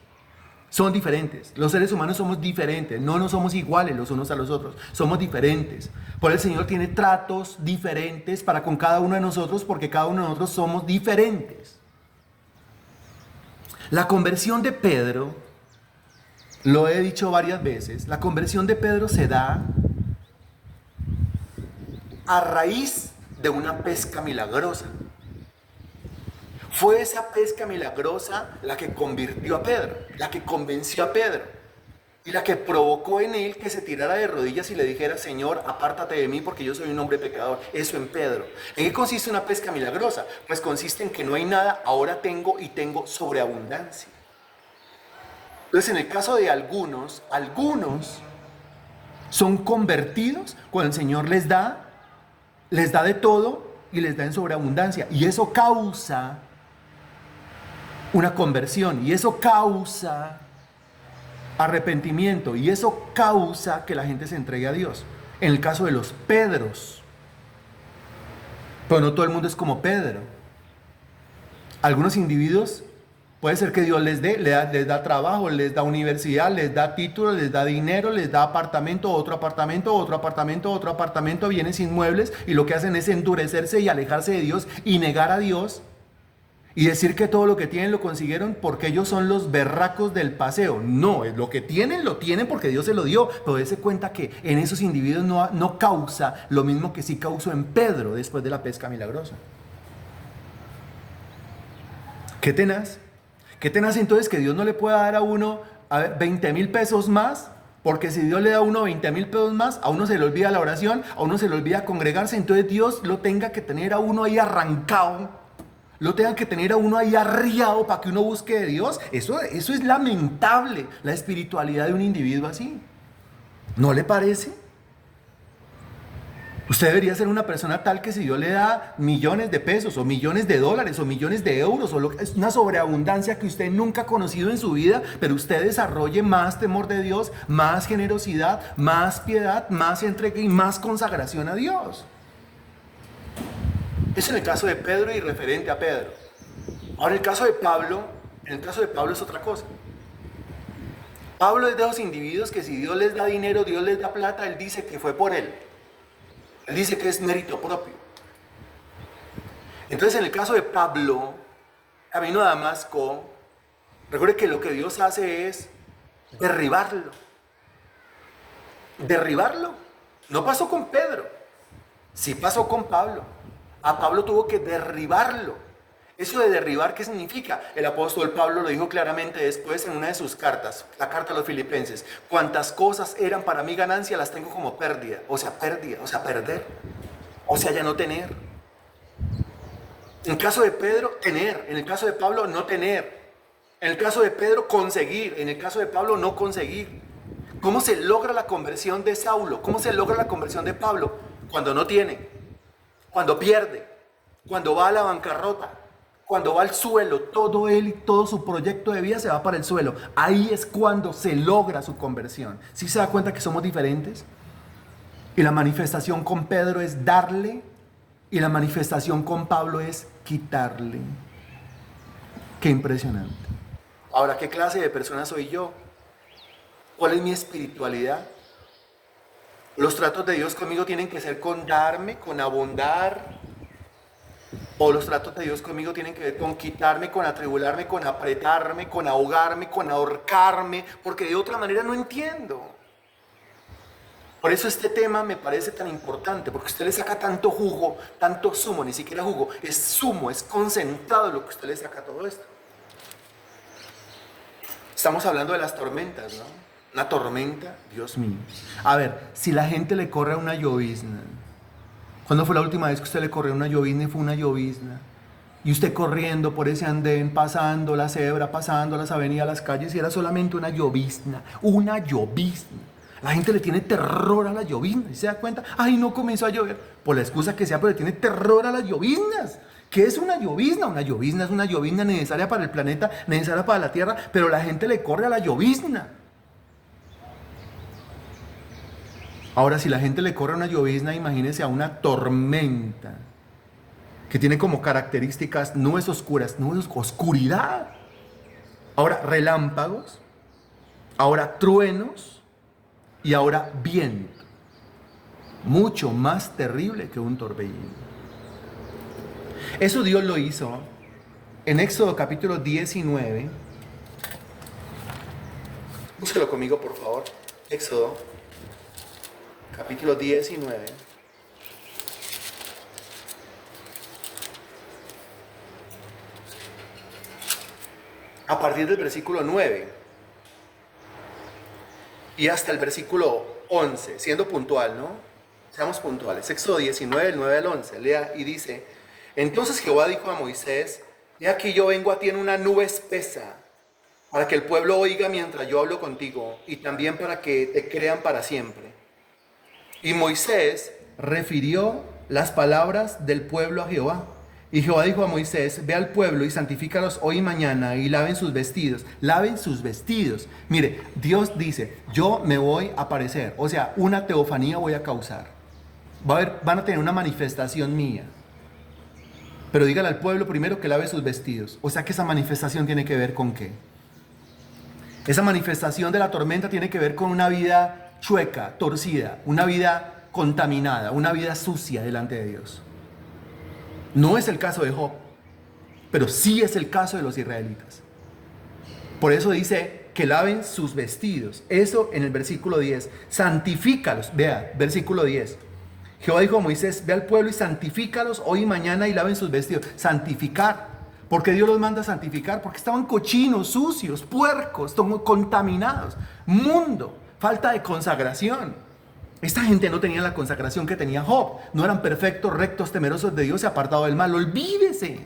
Son diferentes. Los seres humanos somos diferentes. No somos iguales los unos a los otros. Somos diferentes. Por el Señor tiene tratos diferentes para con cada uno de nosotros porque cada uno de nosotros somos diferentes. La conversión de Pedro, lo he dicho varias veces, la conversión de Pedro se da a raíz de una pesca milagrosa. Fue esa pesca milagrosa la que convirtió a Pedro, la que convenció a Pedro y la que provocó en él que se tirara de rodillas y le dijera: Señor, apártate de mí porque yo soy un hombre pecador. Eso en Pedro. ¿En qué consiste una pesca milagrosa? Pues consiste en que no hay nada, ahora tengo y tengo sobreabundancia. Entonces, en el caso de algunos son convertidos cuando el Señor les da de todo y les da en sobreabundancia. Y eso causa una conversión, y eso causa arrepentimiento, y eso causa que la gente se entregue a Dios. En el caso de los Pedros, pero no todo el mundo es como Pedro. Algunos individuos puede ser que Dios les da trabajo, les da universidad, les da título, les da dinero, les da apartamento, otro apartamento, otro apartamento, otro apartamento, vienen sin muebles y lo que hacen es endurecerse y alejarse de Dios y negar a Dios y decir que todo lo que tienen lo consiguieron porque ellos son los berracos del paseo. No, lo que tienen lo tienen porque Dios se lo dio, pero dése cuenta que en esos individuos no causa lo mismo que sí causó en Pedro después de la pesca milagrosa. ¿Qué tenaz? ¿Qué tenaz entonces que Dios no le pueda dar a uno 20,000 pesos más? Porque si Dios le da a uno 20,000 pesos más, a uno se le olvida la oración, a uno se le olvida congregarse, entonces Dios lo tenga que tener a uno ahí arrancado, lo tenga que tener a uno ahí arriado para que uno busque de Dios. Eso es lamentable, la espiritualidad de un individuo así. ¿No le parece? Usted debería ser una persona tal que si Dios le da millones de pesos o millones de dólares o millones de euros es una sobreabundancia que usted nunca ha conocido en su vida, pero usted desarrolle más temor de Dios, más generosidad, más piedad, más entrega y más consagración a Dios. Eso en el caso de Pedro y referente a Pedro. Ahora en el caso de Pablo es otra cosa. Pablo es de esos individuos que si Dios les da dinero, Dios les da plata, él dice que fue por él. Él dice que es mérito propio. Entonces, en el caso de Pablo, camino a Damasco, recuerde que lo que Dios hace es derribarlo. Derribarlo. No pasó con Pedro, sí pasó con Pablo. A Pablo tuvo que derribarlo. Eso de derribar, ¿qué significa? El apóstol Pablo lo dijo claramente después en una de sus cartas, la carta a los Filipenses. Cuantas cosas eran para mí ganancia, las tengo como pérdida, o sea, perder, o sea, ya no tener. En el caso de Pedro, tener. En el caso de Pablo, no tener. En el caso de Pedro, conseguir. En el caso de Pablo, no conseguir. ¿Cómo se logra la conversión de Saulo? ¿Cómo se logra la conversión de Pablo? Cuando no tiene, cuando pierde, cuando va a la bancarrota. Cuando va al suelo, todo él y todo su proyecto de vida se va para el suelo. Ahí es cuando se logra su conversión. ¿Sí se da cuenta que somos diferentes? Y la manifestación con Pedro es darle, y la manifestación con Pablo es quitarle. Qué impresionante. Ahora, ¿qué clase de persona soy yo? ¿Cuál es mi espiritualidad? Los tratos de Dios conmigo tienen que ser con darme, con abundar. O los tratos de Dios conmigo tienen que ver con quitarme, con atribularme, con apretarme, con ahogarme, con ahorcarme, porque de otra manera no entiendo. Por eso este tema me parece tan importante, porque usted le saca tanto jugo, tanto zumo, ni siquiera jugo, es zumo, es concentrado lo que usted le saca a todo esto. Estamos hablando de las tormentas, ¿no? Una tormenta, Dios mío. A ver, si la gente le corre a una llovizna, ¿cuándo fue la última vez que usted le corrió una llovizna y fue una llovizna? Y usted corriendo por ese andén, pasando la cebra, pasando las avenidas, las calles, y era solamente una llovizna, una llovizna. La gente le tiene terror a la llovizna, ¿y se da cuenta? Ay, no comenzó a llover, por la excusa que sea, pero le tiene terror a las lloviznas. ¿Qué es una llovizna? Una llovizna es una llovizna necesaria para el planeta, necesaria para la tierra, pero la gente le corre a la llovizna. Ahora, si la gente le corre a una llovizna, imagínese a una tormenta que tiene como características nubes oscuras, oscuridad. Ahora relámpagos, ahora truenos y ahora viento. Mucho más terrible que un torbellino. Eso Dios lo hizo en Éxodo capítulo 19. Búsquelo conmigo, por favor. Éxodo capítulo 19. A partir del versículo 9 y hasta el versículo 11, siendo puntual, ¿no? Seamos puntuales. Éxodo 19, del 9 al 11. Lea y dice: Entonces Jehová dijo a Moisés: He aquí yo vengo a ti en una nube espesa, para que el pueblo oiga mientras yo hablo contigo, y también para que te crean para siempre. Y Moisés refirió las palabras del pueblo a Jehová. Y Jehová dijo a Moisés, ve al pueblo y santifícalos hoy y mañana y laven sus vestidos. Laven sus vestidos. Mire, Dios dice, yo me voy a aparecer. O sea, una teofanía voy a causar. Van a tener una manifestación mía. Pero dígale al pueblo primero que lave sus vestidos. O sea que esa manifestación tiene que ver con ¿qué? Esa manifestación de la tormenta tiene que ver con una vida chueca, torcida, una vida contaminada, una vida sucia delante de Dios. No es el caso de Job, pero sí es el caso de los israelitas. Por eso dice que laven sus vestidos. Eso en el versículo 10. Santifícalos. Vea, versículo 10. Jehová dijo a Moisés, ve al pueblo y santifícalos hoy y mañana y laven sus vestidos. Santificar. ¿Por qué Dios los manda a santificar? Porque estaban cochinos, sucios, puercos, contaminados. Mundo, falta de consagración. Esta gente no tenía la consagración que tenía Job. No eran perfectos, rectos, temerosos de Dios y apartados del mal. Olvídese.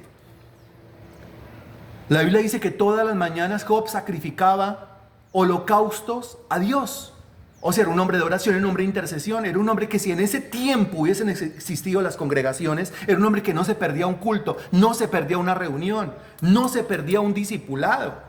La Biblia dice que todas las mañanas Job sacrificaba holocaustos a Dios. O sea, era un hombre de oración, era un hombre de intercesión, era un hombre que si en ese tiempo hubiesen existido las congregaciones, era un hombre que no se perdía un culto, no se perdía una reunión, no se perdía un discipulado.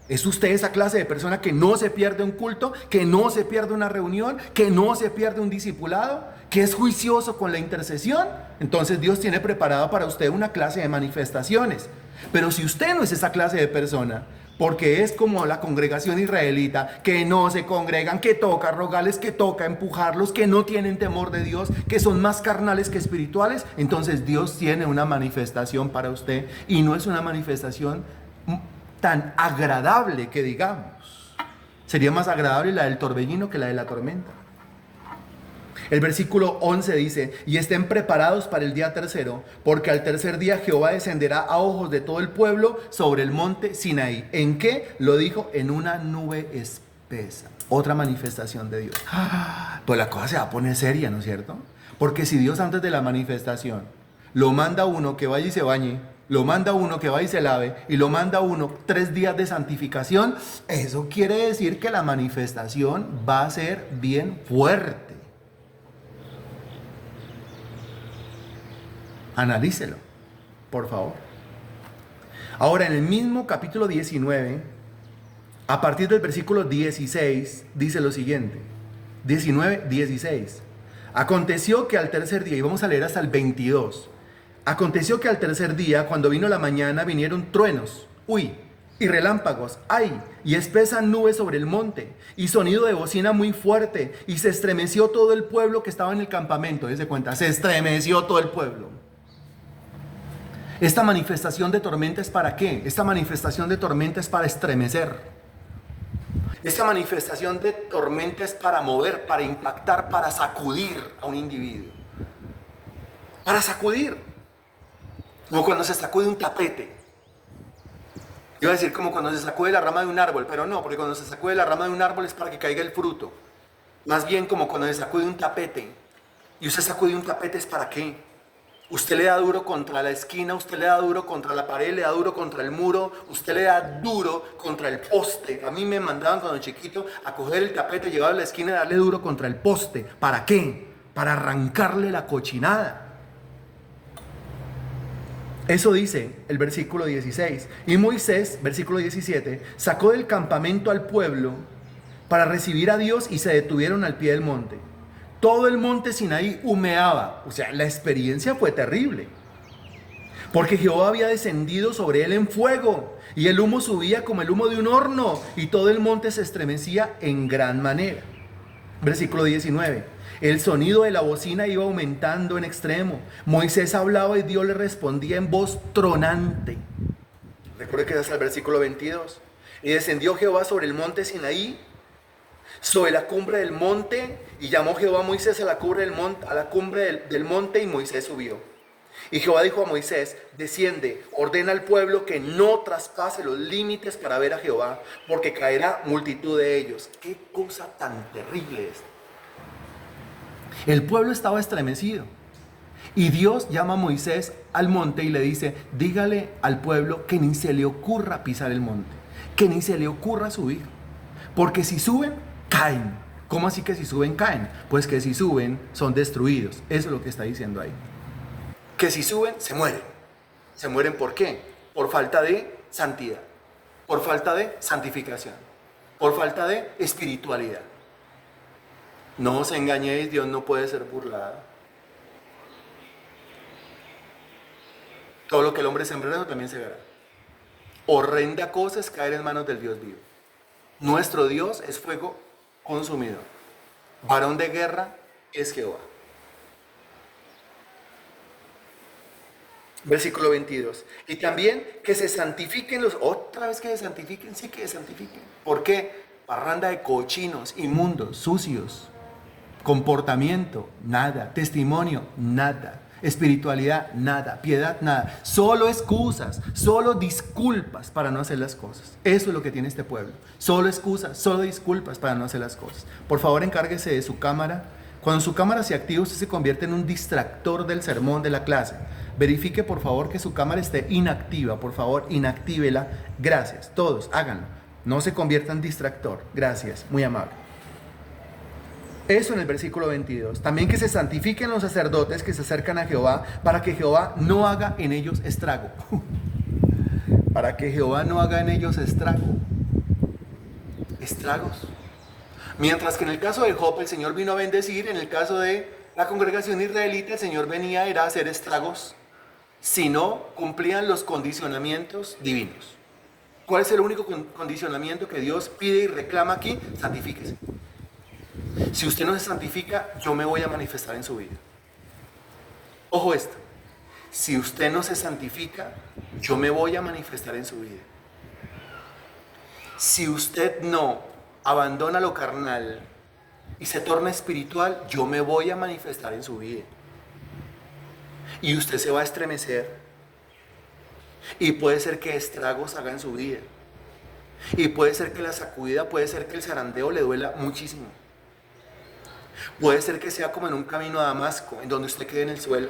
¿Es usted esa clase de persona que no se pierde un culto, que no se pierde una reunión, que no se pierde un discipulado, que es juicioso con la intercesión? Entonces Dios tiene preparado para usted una clase de manifestaciones. Pero si usted no es esa clase de persona, porque es como la congregación israelita, que no se congregan, que toca rogarles, que toca empujarlos, que no tienen temor de Dios, que son más carnales que espirituales, entonces Dios tiene una manifestación para usted y no es una manifestación tan agradable que digamos. Sería más agradable la del torbellino que la de la tormenta. El versículo 11 dice, y estén preparados para el día tercero, porque al tercer día Jehová descenderá a ojos de todo el pueblo sobre el monte Sinaí. ¿En qué? Lo dijo, en una nube espesa. Otra manifestación de Dios. Pues la cosa se va a poner seria, ¿no es cierto? Porque si Dios antes de la manifestación lo manda a uno que vaya y se bañe, lo manda a uno que vaya y se lave, y lo manda a uno 3 días de santificación, eso quiere decir que la manifestación va a ser bien fuerte. Analícelo, por favor. Ahora, en el mismo capítulo 19, a partir del versículo 16, dice lo siguiente. 19, 16. Aconteció que al tercer día, y vamos a leer hasta el 22. Aconteció que al tercer día, cuando vino la mañana, vinieron truenos, y relámpagos, y espesas nubes sobre el monte, y sonido de bocina muy fuerte, y se estremeció todo el pueblo que estaba en el campamento. Dese cuenta, se estremeció todo el pueblo. Esta manifestación de tormenta es ¿para qué? Esta manifestación de tormenta es para estremecer. Esta manifestación de tormenta es para mover, para impactar, para sacudir a un individuo. Para sacudir. Como cuando se sacude un tapete. Iba a decir como cuando se sacude la rama de un árbol, pero no, porque cuando se sacude la rama de un árbol es para que caiga el fruto. Más bien como cuando se sacude un tapete. Y usted sacude un tapete es ¿para qué? Usted le da duro contra la esquina, usted le da duro contra la pared, le da duro contra el muro, usted le da duro contra el poste. A mí me mandaban cuando chiquito a coger el tapete, llegar a la esquina y darle duro contra el poste. ¿Para qué? Para arrancarle la cochinada. Eso dice el versículo 16. Y Moisés, versículo 17, sacó del campamento al pueblo para recibir a Dios y se detuvieron al pie del monte. Todo el monte Sinaí humeaba. O sea, la experiencia fue terrible. Porque Jehová había descendido sobre él en fuego, y el humo subía como el humo de un horno, y todo el monte se estremecía en gran manera. Versículo 19. El sonido de la bocina iba aumentando en extremo. Moisés hablaba y Dios le respondía en voz tronante. Recuerde que es hasta el versículo 22. Y descendió Jehová sobre el monte Sinaí, sobre la cumbre del monte, y llamó Jehová a Moisés a la cumbre del monte, y Moisés subió. Y Jehová dijo a Moisés, desciende, ordena al pueblo que no traspase los límites para ver a Jehová, porque caerá multitud de ellos. Qué cosa tan terrible es. El pueblo estaba estremecido, y Dios llama a Moisés al monte y le dice, dígale al pueblo que ni se le ocurra pisar el monte, que ni se le ocurra subir, porque si suben, caen. ¿Cómo así que si suben, caen? Pues que si suben, son destruidos. Eso es lo que está diciendo ahí. Que si suben, se mueren. Se mueren ¿por qué? Por falta de santidad, por falta de santificación, por falta de espiritualidad. No os engañéis, Dios no puede ser burlado. Todo lo que el hombre sembrará también segará. Horrenda cosa es caer en manos del Dios vivo. Nuestro Dios es fuego consumidor. Varón de guerra es Jehová. Versículo 22. Y también que se santifiquen otra vez que se santifiquen, sí que se santifiquen. ¿Por qué? Parranda de cochinos, inmundos, sucios. Comportamiento, nada. Testimonio, nada. Espiritualidad, nada. Piedad, nada. Solo excusas, solo disculpas para no hacer las cosas. Eso es lo que tiene este pueblo. Solo excusas, solo disculpas para no hacer las cosas. Por favor, encárguese de su cámara. Cuando su cámara se activa, usted se convierte en un distractor del sermón, de la clase. Verifique, por favor, que su cámara esté inactiva. Por favor, inactívela. Gracias. Todos, háganlo. No se convierta en distractor. Gracias. Muy amable. Eso en el versículo 22. También que se santifiquen los sacerdotes que se acercan a Jehová, para que Jehová no haga en ellos estrago. Para que Jehová no haga en ellos estrago. Estragos. Mientras que en el caso de Job el Señor vino a bendecir, en el caso de la congregación israelita el Señor venía era a hacer estragos si no cumplían los condicionamientos divinos. ¿Cuál es el único condicionamiento que Dios pide y reclama aquí? Santifíquese. Si usted no se santifica, yo me voy a manifestar en su vida. Ojo esto, si usted no se santifica, yo me voy a manifestar en su vida. Si usted no abandona lo carnal y se torna espiritual, yo me voy a manifestar en su vida. Y usted se va a estremecer. Y puede ser que estragos haga en su vida. Y puede ser que la sacudida, puede ser que el zarandeo le duela muchísimo. Puede ser que sea como en un camino a Damasco, en donde usted quede en el suelo.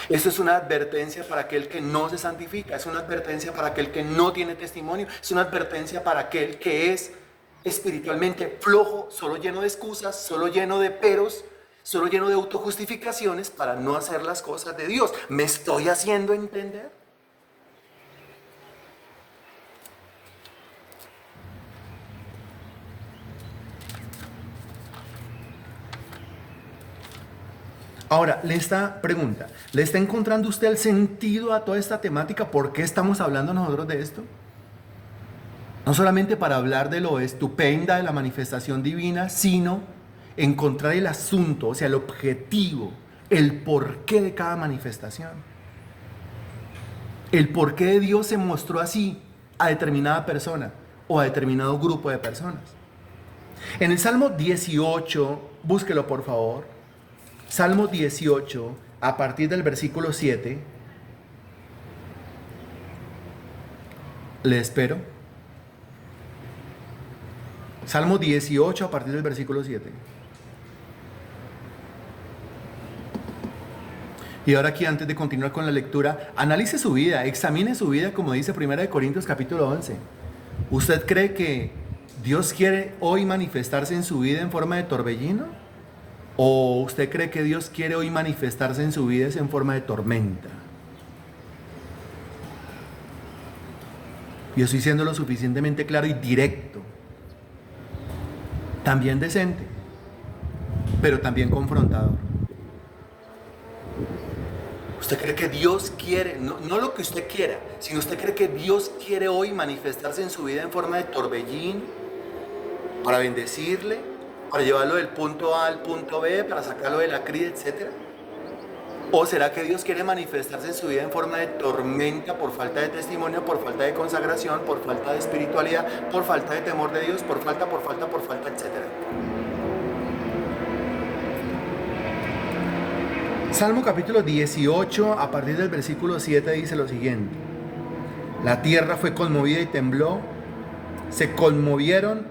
Esto es una advertencia para aquel que no se santifica, es una advertencia para aquel que no tiene testimonio, es una advertencia para aquel que es espiritualmente flojo, solo lleno de excusas, solo lleno de peros, solo lleno de autojustificaciones para no hacer las cosas de Dios. ¿Me estoy haciendo entender? Ahora, esta pregunta, ¿le está encontrando usted el sentido a toda esta temática? ¿Por qué estamos hablando nosotros de esto? No solamente para hablar de lo estupenda de la manifestación divina, sino encontrar el asunto, o sea, el objetivo, el porqué de cada manifestación. El porqué de Dios se mostró así a determinada persona o a determinado grupo de personas. En el Salmo 18, búsquelo por favor. Salmo 18, a partir del versículo 7. Le espero. Salmo 18, a partir del versículo 7. Y ahora aquí, antes de continuar con la lectura, analice su vida, examine su vida, como dice 1 Corintios capítulo 11. ¿Usted cree que Dios quiere hoy manifestarse en su vida en forma de torbellino? ¿O usted cree que Dios quiere hoy manifestarse en su vida en forma de tormenta? Yo estoy siendo lo suficientemente claro y directo. También decente, pero también confrontador. ¿Usted cree que Dios quiere, no lo que usted quiera, sino usted cree que Dios quiere hoy manifestarse en su vida en forma de torbellino para bendecirle? ¿Para llevarlo del punto A al punto B, para sacarlo de la crida, etcétera? ¿O será que Dios quiere manifestarse en su vida en forma de tormenta por falta de testimonio, por falta de consagración, por falta de espiritualidad, por falta de temor de Dios, por falta, etcétera? Salmo capítulo 18, a partir del versículo 7, dice lo siguiente. La tierra fue conmovida y tembló, se conmovieron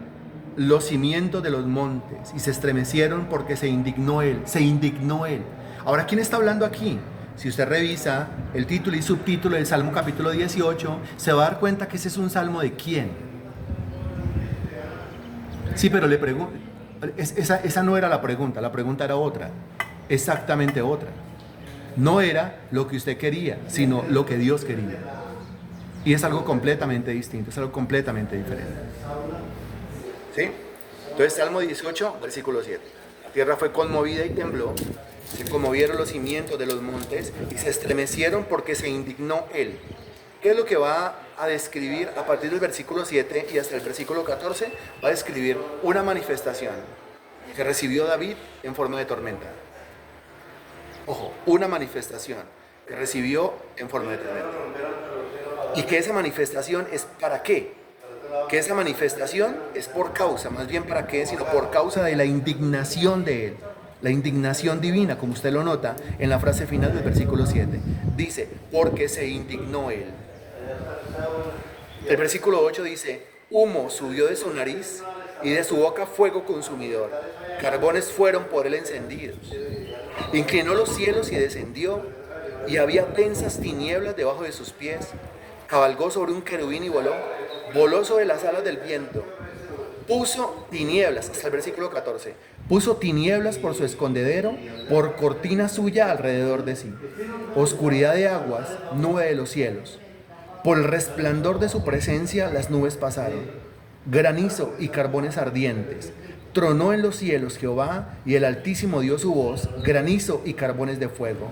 los cimientos de los montes y se estremecieron porque se indignó él. Ahora, ¿quién está hablando aquí? Si usted revisa el título y subtítulo del Salmo capítulo 18, se va a dar cuenta que ese es un salmo de quién. Sí, pero le pregunto, esa no era la pregunta era otra, exactamente otra. No era lo que usted quería, sino lo que Dios quería. Y es algo completamente distinto, es algo completamente diferente. ¿Sí? Entonces, Salmo 18, versículo 7. La tierra fue conmovida y tembló, se conmovieron los cimientos de los montes y se estremecieron porque se indignó él. ¿Qué es lo que va a describir a partir del versículo 7 y hasta el versículo 14? Va a describir una manifestación que recibió David en forma de tormenta. Ojo, una manifestación que recibió en forma de tormenta. Y que esa manifestación es ¿para qué? Que esa manifestación es por causa, más bien para qué, sino por causa de la indignación de él. La indignación divina, como usted lo nota en la frase final del versículo 7. Dice, porque se indignó él. El versículo 8 dice, humo subió de su nariz y de su boca fuego consumidor. Carbones fueron por él encendidos. Inclinó los cielos y descendió, y había densas tinieblas debajo de sus pies. Cabalgó sobre un querubín y voló sobre las alas del viento. Puso tinieblas, hasta el versículo 14, puso tinieblas por su escondedero, por cortina suya alrededor de sí. Oscuridad de aguas, nube de los cielos. Por el resplandor de su presencia las nubes pasaron. Granizo y carbones ardientes. Tronó en los cielos Jehová, y el Altísimo dio su voz, granizo y carbones de fuego.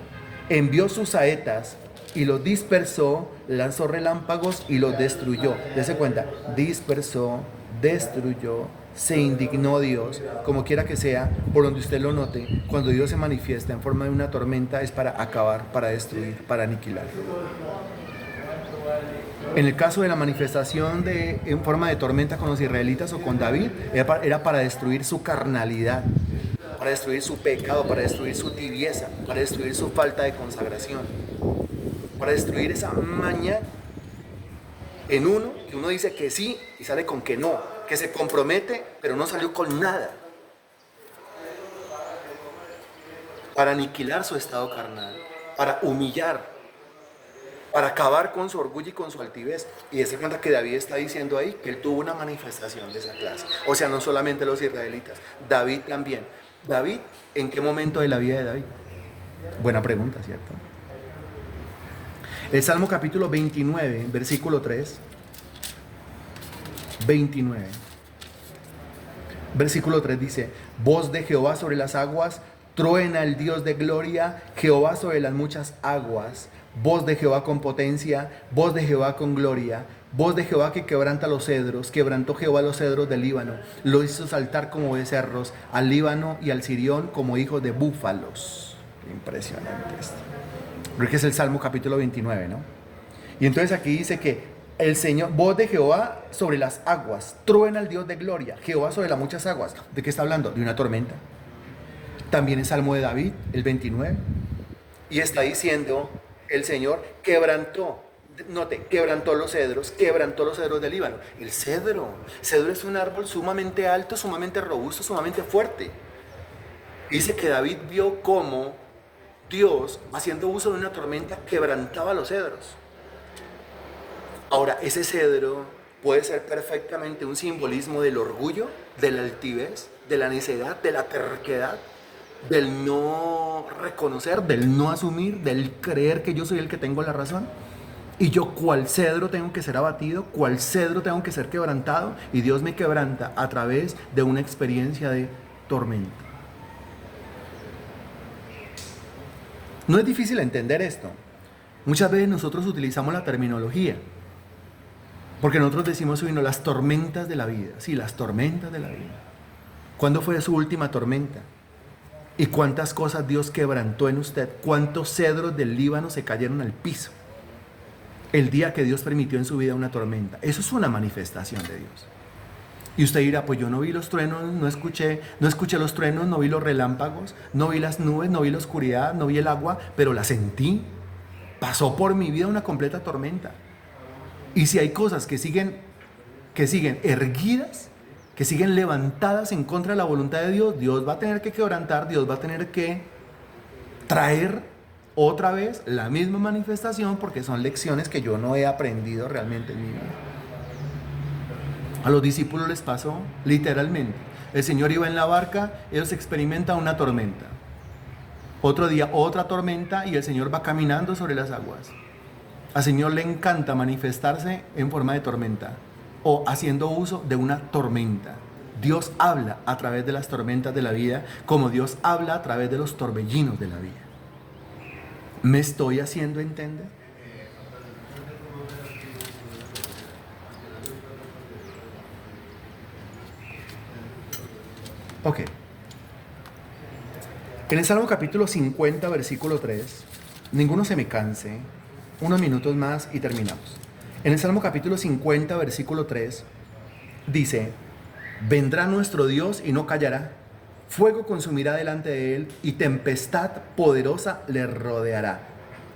Envió sus saetas y los dispersó, lanzó relámpagos y los destruyó. Dese cuenta, dispersó, destruyó, se indignó Dios, como quiera que sea, por donde usted lo note. Cuando Dios se manifiesta en forma de una tormenta es para acabar, para destruir, para aniquilar. En el caso de la manifestación en forma de tormenta con los israelitas o con David, era para destruir su carnalidad, para destruir su pecado, para destruir su tibieza, para destruir su falta de consagración, para destruir esa maña en uno, que uno dice que sí y sale con que no, que se compromete pero no salió con nada, para aniquilar su estado carnal, para humillar, para acabar con su orgullo y con su altivez. Y se cuenta que David está diciendo ahí que él tuvo una manifestación de esa clase. O sea, no solamente los israelitas, David también. David, ¿en qué momento de la vida de David? Buena pregunta, ¿cierto? El Salmo capítulo 29, versículo 3. 29. Versículo 3 dice, voz de Jehová sobre las aguas, truena el Dios de gloria, Jehová sobre las muchas aguas. Voz de Jehová con potencia, voz de Jehová con gloria, voz de Jehová que quebranta los cedros, quebrantó Jehová los cedros del Líbano, lo hizo saltar como becerros, al Líbano y al Sirión como hijos de búfalos. Impresionante esto. Creo que es el Salmo capítulo 29, ¿no? Y entonces aquí dice que el Señor, voz de Jehová sobre las aguas, truena el Dios de gloria, Jehová sobre las muchas aguas. ¿De qué está hablando? De una tormenta. También el Salmo de David, el 29. Y está diciendo, el Señor quebrantó, note, quebrantó los cedros del Líbano. El cedro es un árbol sumamente alto, sumamente robusto, sumamente fuerte. Dice que David vio cómo Dios, haciendo uso de una tormenta, quebrantaba los cedros. Ahora, ese cedro puede ser perfectamente un simbolismo del orgullo, de la altivez, de la necedad, de la terquedad, del no reconocer, del no asumir, del creer que yo soy el que tengo la razón. Y yo, cual cedro tengo que ser abatido, cual cedro tengo que ser quebrantado, y Dios me quebranta a través de una experiencia de tormenta. No es difícil entender esto. Muchas veces nosotros utilizamos la terminología, porque nosotros decimos, bueno, las tormentas de la vida. Sí, las tormentas de la vida. ¿Cuándo fue su última tormenta? ¿Y cuántas cosas Dios quebrantó en usted? ¿Cuántos cedros del Líbano se cayeron al piso el día que Dios permitió en su vida una tormenta? Eso es una manifestación de Dios. Y usted dirá, pues yo no vi los truenos, no escuché los truenos, no vi los relámpagos, no vi las nubes, no vi la oscuridad, no vi el agua, pero la sentí. Pasó por mi vida una completa tormenta. Y si hay cosas que siguen erguidas, que siguen levantadas en contra de la voluntad de Dios, Dios va a tener que quebrantar, Dios va a tener que traer otra vez la misma manifestación, porque son lecciones que yo no he aprendido realmente en mi vida. A los discípulos les pasó literalmente. El Señor iba en la barca, ellos experimentan una tormenta. Otro día, otra tormenta y el Señor va caminando sobre las aguas. Al Señor le encanta manifestarse en forma de tormenta o haciendo uso de una tormenta. Dios habla a través de las tormentas de la vida, como Dios habla a través de los torbellinos de la vida. ¿Me estoy haciendo entender? Ok. En el Salmo capítulo 50, versículo 3, ninguno se me canse, unos minutos más y terminamos. En el Salmo capítulo 50, versículo 3, dice: vendrá nuestro Dios y no callará, fuego consumirá delante de él y tempestad poderosa le rodeará.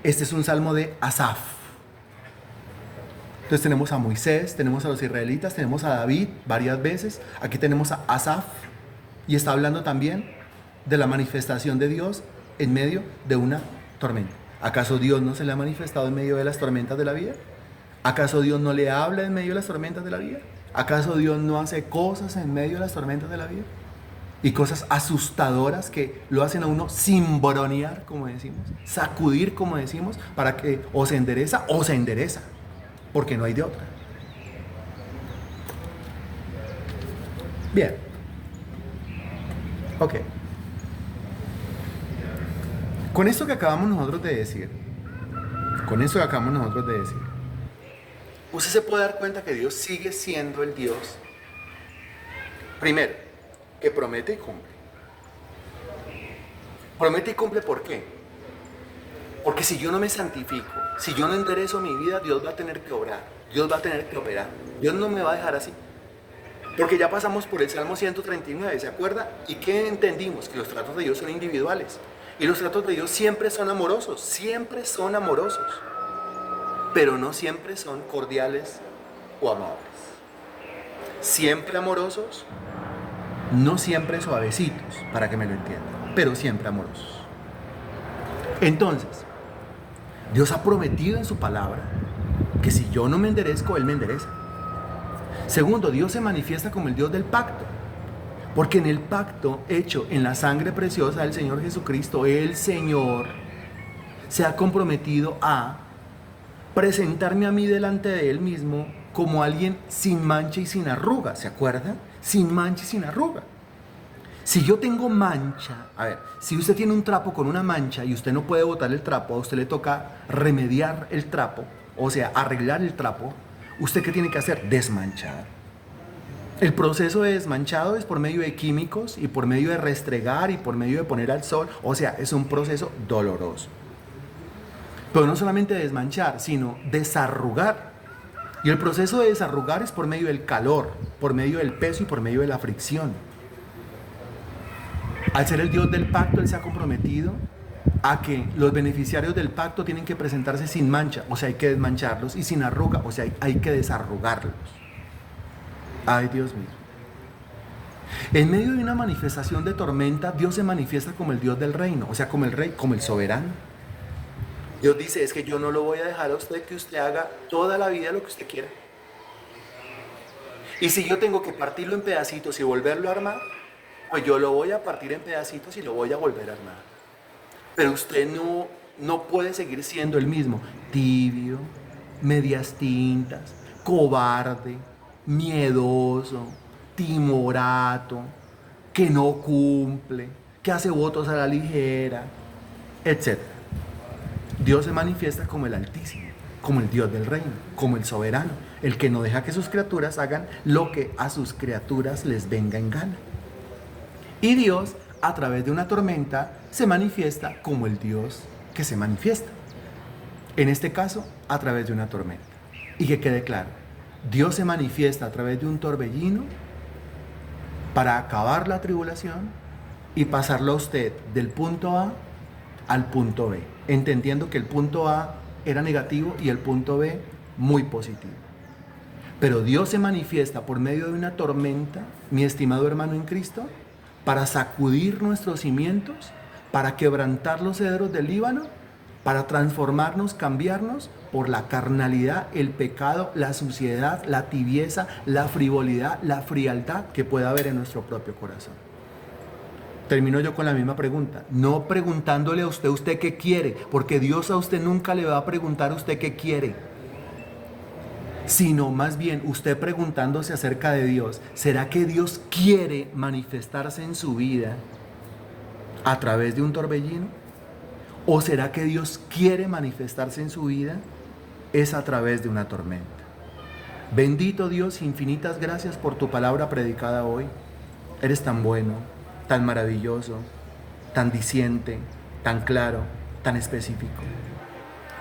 Este es un salmo de Asaf. Entonces tenemos a Moisés, tenemos a los israelitas, tenemos a David varias veces, aquí tenemos a Asaf y está hablando también de la manifestación de Dios en medio de una tormenta. ¿Acaso Dios no se le ha manifestado en medio de las tormentas de la vida? ¿Acaso Dios no le habla en medio de las tormentas de la vida? ¿Acaso Dios no hace cosas en medio de las tormentas de la vida? Y cosas asustadoras que lo hacen a uno cimbronear, como decimos, sacudir, como decimos, para que o se endereza, porque no hay de otra. Bien. Ok. Con esto que acabamos nosotros de decir, usted se puede dar cuenta que Dios sigue siendo el Dios, primero, que promete y cumple. Promete y cumple, ¿por qué? Porque si yo no me santifico, si yo no enderezo mi vida, Dios va a tener que obrar, Dios va a tener que operar. Dios no me va a dejar así. Porque ya pasamos por el Salmo 139, ¿se acuerda? ¿Y qué entendimos? Que los tratos de Dios son individuales. Y los tratos de Dios siempre son amorosos, pero no siempre son cordiales o amables. Siempre amorosos, no siempre suavecitos, para que me lo entiendan, pero siempre amorosos. Entonces, Dios ha prometido en su palabra que si yo no me enderezco, Él me endereza. Segundo, Dios se manifiesta como el Dios del pacto, porque en el pacto hecho en la sangre preciosa del Señor Jesucristo, el Señor se ha comprometido a presentarme a mí delante de Él mismo como alguien sin mancha y sin arruga, ¿se acuerdan? Sin mancha y sin arruga. Si yo tengo mancha, a ver, si usted tiene un trapo con una mancha y usted no puede botar el trapo, a usted le toca remediar el trapo, o sea, arreglar el trapo, ¿usted qué tiene que hacer? Desmanchar. El proceso de desmanchado es por medio de químicos y por medio de restregar y por medio de poner al sol, o sea, es un proceso doloroso. Pero no solamente desmanchar, sino desarrugar. Y el proceso de desarrugar es por medio del calor, por medio del peso y por medio de la fricción. Al ser el Dios del pacto, Él se ha comprometido a que los beneficiarios del pacto tienen que presentarse sin mancha, o sea, hay que desmancharlos, y sin arruga, o sea, hay que desarrugarlos. Ay, Dios mío. En medio de una manifestación de tormenta, Dios se manifiesta como el Dios del reino, o sea, como el rey, como el soberano. Dios dice, es que yo no lo voy a dejar a usted que usted haga toda la vida lo que usted quiera. Y si yo tengo que partirlo en pedacitos y volverlo a armar, pues yo lo voy a partir en pedacitos y lo voy a volver a armar. Pero usted no puede seguir siendo el mismo, tibio, medias tintas, cobarde, miedoso, timorato, que no cumple, que hace votos a la ligera, etc. Dios se manifiesta como el Altísimo, como el Dios del reino, como el soberano, el que no deja que sus criaturas hagan lo que a sus criaturas les venga en gana. Y Dios, a través de una tormenta, se manifiesta como el Dios que se manifiesta. En este caso, a través de una tormenta. Y que quede claro, Dios se manifiesta a través de un torbellino para acabar la tribulación y pasarlo a usted del punto A al punto B, entendiendo que el punto A era negativo y el punto B muy positivo. Pero Dios se manifiesta por medio de una tormenta, mi estimado hermano en Cristo, para sacudir nuestros cimientos, para quebrantar los cedros del Líbano, para transformarnos, cambiarnos por la carnalidad, el pecado, la suciedad, la tibieza, la frivolidad, la frialdad que pueda haber en nuestro propio corazón. Termino yo con la misma pregunta. No preguntándole a usted qué quiere, porque Dios a usted nunca le va a preguntar a usted qué quiere, sino más bien usted preguntándose acerca de Dios. ¿Será que Dios quiere manifestarse en su vida a través de un torbellino? ¿O será que Dios quiere manifestarse en su vida es a través de una tormenta? Bendito Dios, infinitas gracias por tu palabra predicada hoy. Eres tan bueno, tan maravilloso, tan diciente, tan claro, tan específico.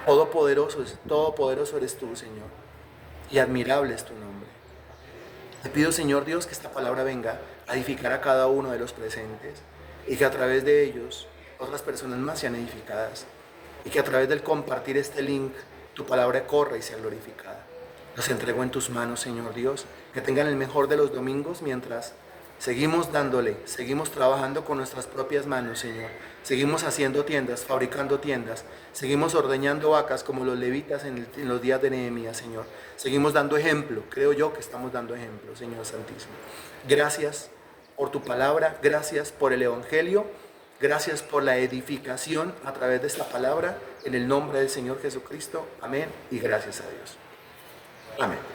Todopoderoso eres tú, Señor, y admirable es tu nombre. Te pido, Señor Dios, que esta palabra venga a edificar a cada uno de los presentes y que a través de ellos otras personas más sean edificadas y que a través del compartir este link tu palabra corra y sea glorificada. Los entrego en tus manos, Señor Dios, que tengan el mejor de los domingos mientras seguimos dándole, seguimos trabajando con nuestras propias manos, Señor. Seguimos haciendo tiendas, fabricando tiendas. Seguimos ordeñando vacas como los levitas en los días de Nehemías, Señor. Seguimos dando ejemplo. Creo yo que estamos dando ejemplo, Señor Santísimo. Gracias por tu palabra. Gracias por el Evangelio. Gracias por la edificación a través de esta palabra. En el nombre del Señor Jesucristo. Amén y gracias a Dios. Amén.